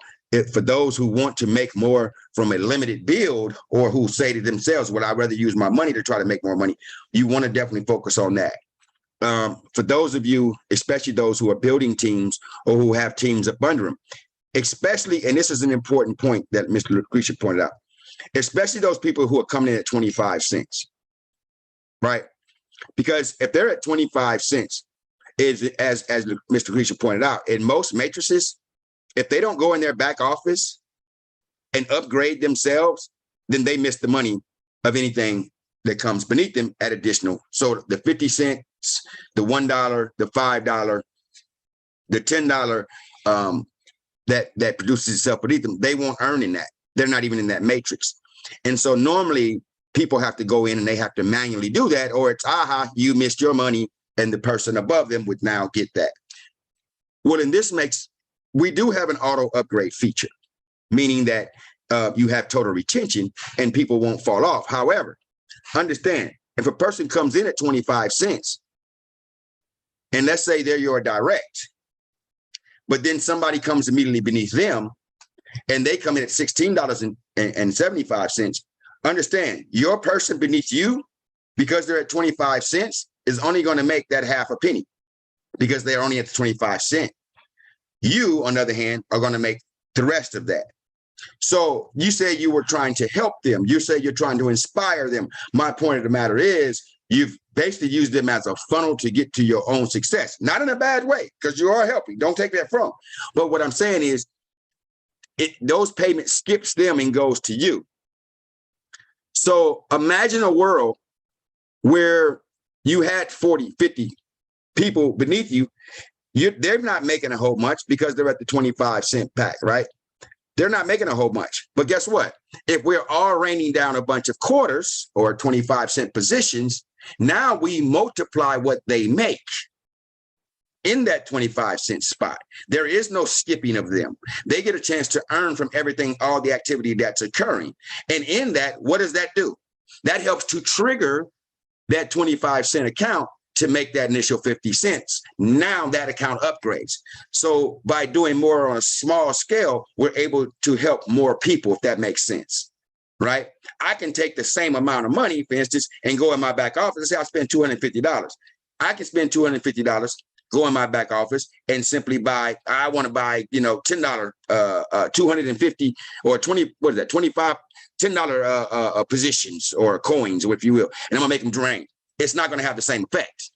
for those who want to make more from a limited build, or who say to themselves, well, I'd rather use my money to try to make more money, you want to definitely focus on that. For those of you, especially those who are building teams or who have teams up under them, especially, and this is an important point that Mr. Lucretia pointed out, especially those people who are coming in at 25 cents, right? Because if they're at 25 cents, as Mr. Lucretia pointed out, in most matrices, if they don't go in their back office and upgrade themselves, then they miss the money of anything that comes beneath them at additional. So the 50 cents, the $1, the $5, the $10 that produces itself beneath them, they won't earn in that. They're not even in that matrix. And so normally people have to go in and they have to manually do that, or it's, you missed your money, and the person above them would now get that. Well, in this we do have an auto upgrade feature, meaning that you have total retention and people won't fall off. However, understand, if a person comes in at 25 cents, and let's say they're your direct, but then somebody comes immediately beneath them and they come in at $16.75, understand, your person beneath you, because they're at 25 cents, is only going to make that half a penny because they're only at the 25 cent. You, on the other hand, are going to make the rest of that. So you say you were trying to help them. You say you're trying to inspire them. My point of the matter is you've basically used them as a funnel to get to your own success. Not in a bad way, because you are helping. Don't take that from. But what I'm saying is those payments skips them and goes to you. So imagine a world where you had 40, 50 people beneath you. They're not making a whole much because they're at the 25-cent pack, right? They're not making a whole much. But guess what? If we're all raining down a bunch of quarters or 25-cent positions, now we multiply what they make in that 25-cent spot. There is no skipping of them. They get a chance to earn from everything, all the activity that's occurring. And in that, what does that do? That helps to trigger that 25-cent account to make that initial 50 cents. Now that account upgrades. So by doing more on a small scale, we're able to help more people, if that makes sense, right? I can take the same amount of money, for instance, and go in my back office and say I spend $250. I can spend $250, go in my back office and simply buy, I want to buy, $10, 250 or 20, what is that, 25, $10 positions or coins, if you will, and I'm gonna make them drain. It's not going to have the same effect.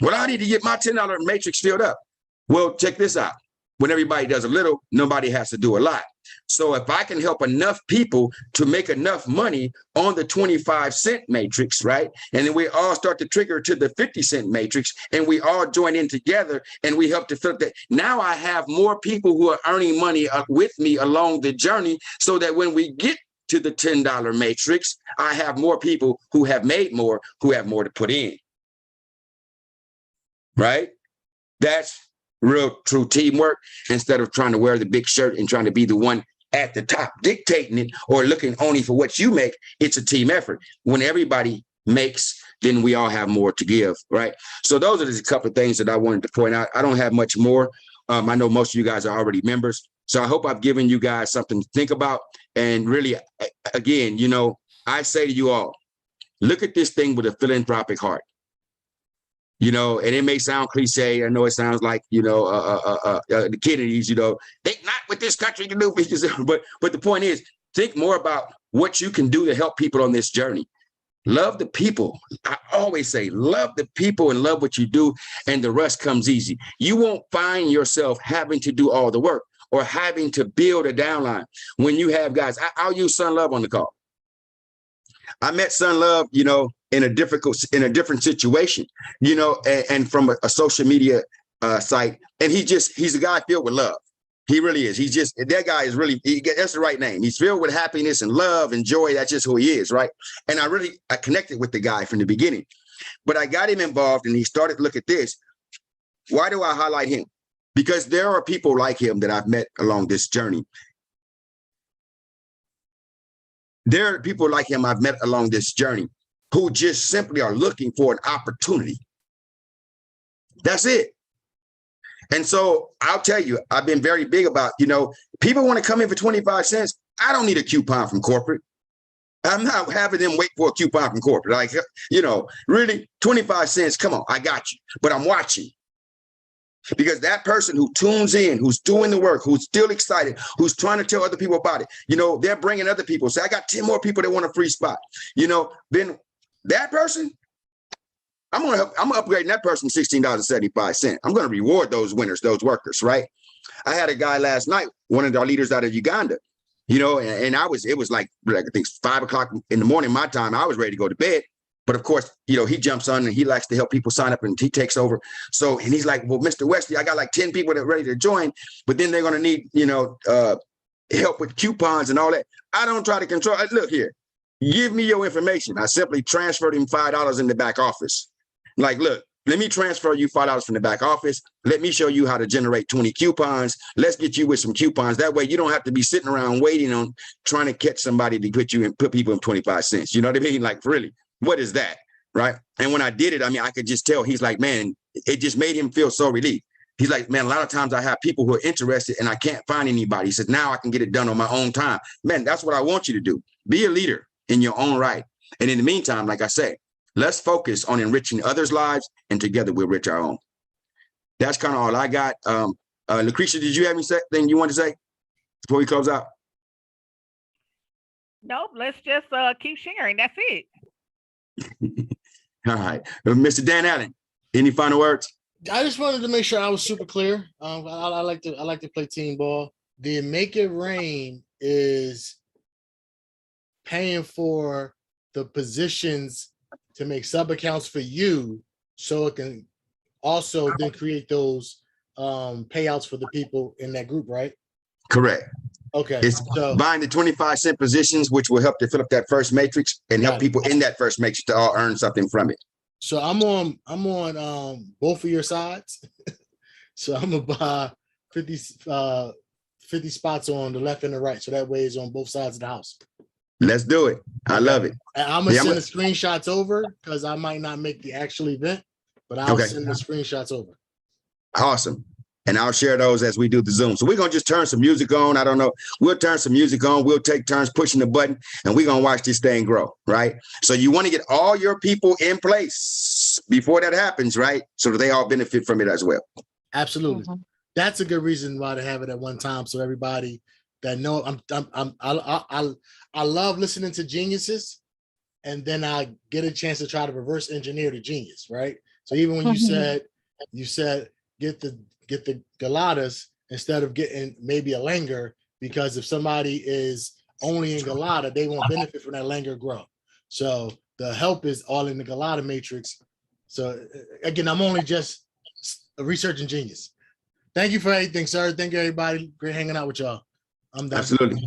Well, I need to get my $10 matrix filled up. Well, check this out. When everybody does a little, nobody has to do a lot. So if I can help enough people to make enough money on the 25-cent matrix, right? And then we all start to trigger to the 50-cent matrix, and we all join in together and we help to fill that. Now I have more people who are earning money with me along the journey, so that when we get to the $10 matrix, I have more people who have made more, who have more to put in. Right? That's real true teamwork, instead of trying to wear the big shirt and trying to be the one at the top dictating it or looking only for what you make. It's a team effort. When everybody makes, then we all have more to give, right? So those are just a couple of things that I wanted to point out. I don't have much more. I know most of you guys are already members. So I hope I've given you guys something to think about. And really, again, I say to you all, look at this thing with a philanthropic heart. And it may sound cliche. I know it sounds like, the Kennedys, think not what this country can do for you. But the point is, think more about what you can do to help people on this journey. Love the people. I always say, love the people and love what you do, and the rest comes easy. You won't find yourself having to do all the work or having to build a downline when you have guys. I'll use Son Love on the call. I met Son Love, in a different situation, and from a social media site. And he's a guy filled with love. He really is. That guy is really, that's the right name. He's filled with happiness and love and joy. That's just who he is, right? And I connected with the guy from the beginning. But I got him involved, and he started to look at this. Why do I highlight him? Because there are people like him that I've met along this journey. There are people like him I've met along this journey who just simply are looking for an opportunity. That's it. And so I'll tell you, I've been very big about, people want to come in for 25 cents. I don't need a coupon from corporate. I'm not having them wait for a coupon from corporate. Like, really 25 cents. Come on, I got you. But I'm watching. Because that person who tunes in, who's doing the work, who's still excited, who's trying to tell other people about it, they're bringing other people. Say, I got 10 more people that want a free spot. Then that person, I'm upgrading that person $16.75. I'm going to reward those winners, those workers, right? I had a guy last night, one of our leaders out of Uganda, and it was like I think 5 o'clock in the morning, my time. I was ready to go to bed. But of course, he jumps on and he likes to help people sign up, and he takes over. So, and he's like, well, Mr. Wesley, I got like 10 people that are ready to join, but then they're going to need, help with coupons and all that. I don't try to control. Look here, give me your information. I simply transferred him $5 in the back office. Like, look, let me transfer you $5 from the back office. Let me show you how to generate 20 coupons. Let's get you with some coupons. That way you don't have to be sitting around waiting on trying to catch somebody to put people in 25 cents. You know what I mean? Like, really. What is that? Right. And when I did it, I could just tell. He's like, man, it just made him feel so relieved. He's like, man, a lot of times I have people who are interested and I can't find anybody. He says, now I can get it done on my own time. Man, that's what I want you to do. Be a leader in your own right. And in the meantime, like I say, let's focus on enriching others' lives, and together we'll enrich our own. That's kind of all I got. Lucretia, did you have anything you want to say? before we close out? Nope. Let's just keep sharing. That's it. All right. Mr. Dan Allen, any final words? I just wanted to make sure I was super clear. I like to play team ball. The Make It Rain is paying for the positions to make sub accounts for you, so it can also then create those payouts for the people in that group, right? Correct. Okay. It's So buying the 25-cent positions, which will help to fill up that first matrix and help people in that first matrix to all earn something from it. so I'm on both of your sides. So I'm gonna buy 50 spots on the left and the right. So that way it's on both sides of the house. Let's do it. I love it. And I'm gonna send the screenshots over because I might not make the actual event, but I'll send the screenshots over. Awesome. And I'll share those as we do the Zoom. So we're going to just turn some music on. I don't know. We'll turn some music on. We'll take turns pushing the button and we're going to watch this thing grow, right? So you want to get all your people in place before that happens, right? So that they all benefit from it as well. Absolutely. Mm-hmm. That's a good reason why to have it at one time. So everybody that know I love listening to geniuses, and then I get a chance to try to reverse engineer the genius, right? So even when you said get the Galatas instead of getting maybe a Langer, because if somebody is only in Galata, they won't benefit from that Langer growth. So the help is all in the Galata matrix. So again, I'm only just a researching genius. Thank you for everything, sir. Thank you, everybody. Great hanging out with y'all. I'm done. Absolutely.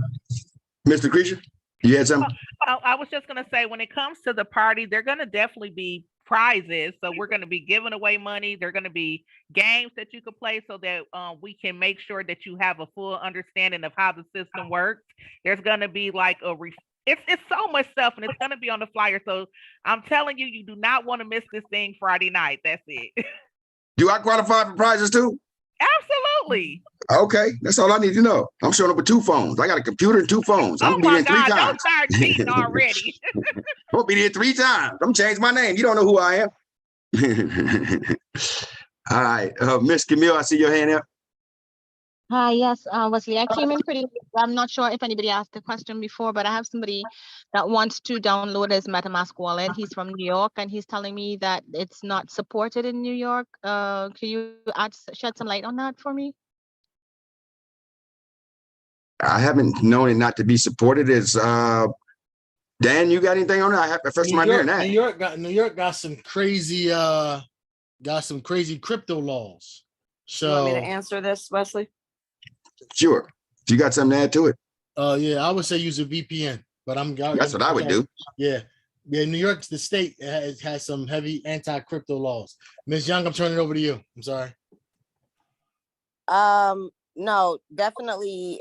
Mr. Creature, you had something? I was just going to say, when it comes to the party, they're going to definitely be prizes. So we're going to be giving away money. There are going to be games that you can play so that we can make sure that you have a full understanding of how the system works. There's going to be like it's so much stuff, and it's going to be on the flyer. So I'm telling you, you do not want to miss this thing Friday night. That's it. Do I qualify for prizes too? Absolutely. Okay, that's all I need to know. I'm showing up with 2 phones. I got a computer and 2 phones. I'm gonna be there 3 times. Don't start cheating already. I'll be there 3 times. I'm change my name. You don't know who I am. All right, Miss Camille, I see your hand up. Hi, yes, Wesley. I came in pretty late. I'm not sure if anybody asked the question before, but I have somebody that wants to download his MetaMask wallet. He's from New York, and he's telling me that it's not supported in New York. Can you shed some light on that for me? I haven't known it not to be supported. Is Dan, you got anything on it? I have first time hearing that. New York got some crazy crypto laws. So you want me to answer this, Wesley? Sure. If you got something to add to it. Yeah, I would say use a VPN, but that's what I would do. Yeah. New York's the state has some heavy anti-crypto laws. Ms. Young, I'm turning it over to you. I'm sorry. No, definitely.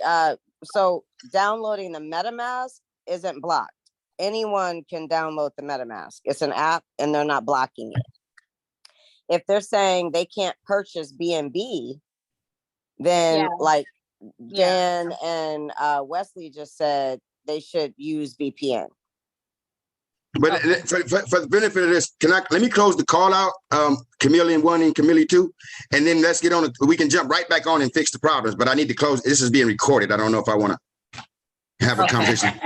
So downloading the MetaMask isn't blocked. Anyone can download the MetaMask. It's an app and they're not blocking it. If they're saying they can't purchase BNB, then Dan and Wesley just said they should use VPN. But for the benefit of this, let me close the call out, Chameleon 1 and Chameleon 2, and then let's get on it. We can jump right back on and fix the problems, but I need to close. This is being recorded. I don't know if I want to have a conversation.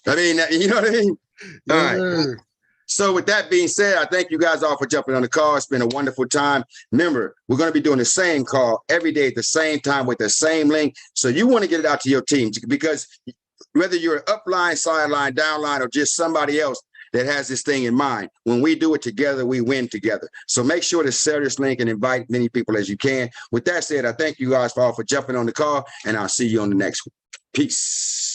I mean, you know what I mean? All right. So with that being said, I thank you guys all for jumping on the call. It's been a wonderful time. Remember, we're going to be doing the same call every day at the same time with the same link. So you want to get it out to your team, because whether you're upline, sideline, downline, or just somebody else that has this thing in mind, when we do it together, we win together. So make sure to share this link and invite many people as you can. With that said, I thank you guys all for jumping on the call, and I'll see you on the next one. Peace.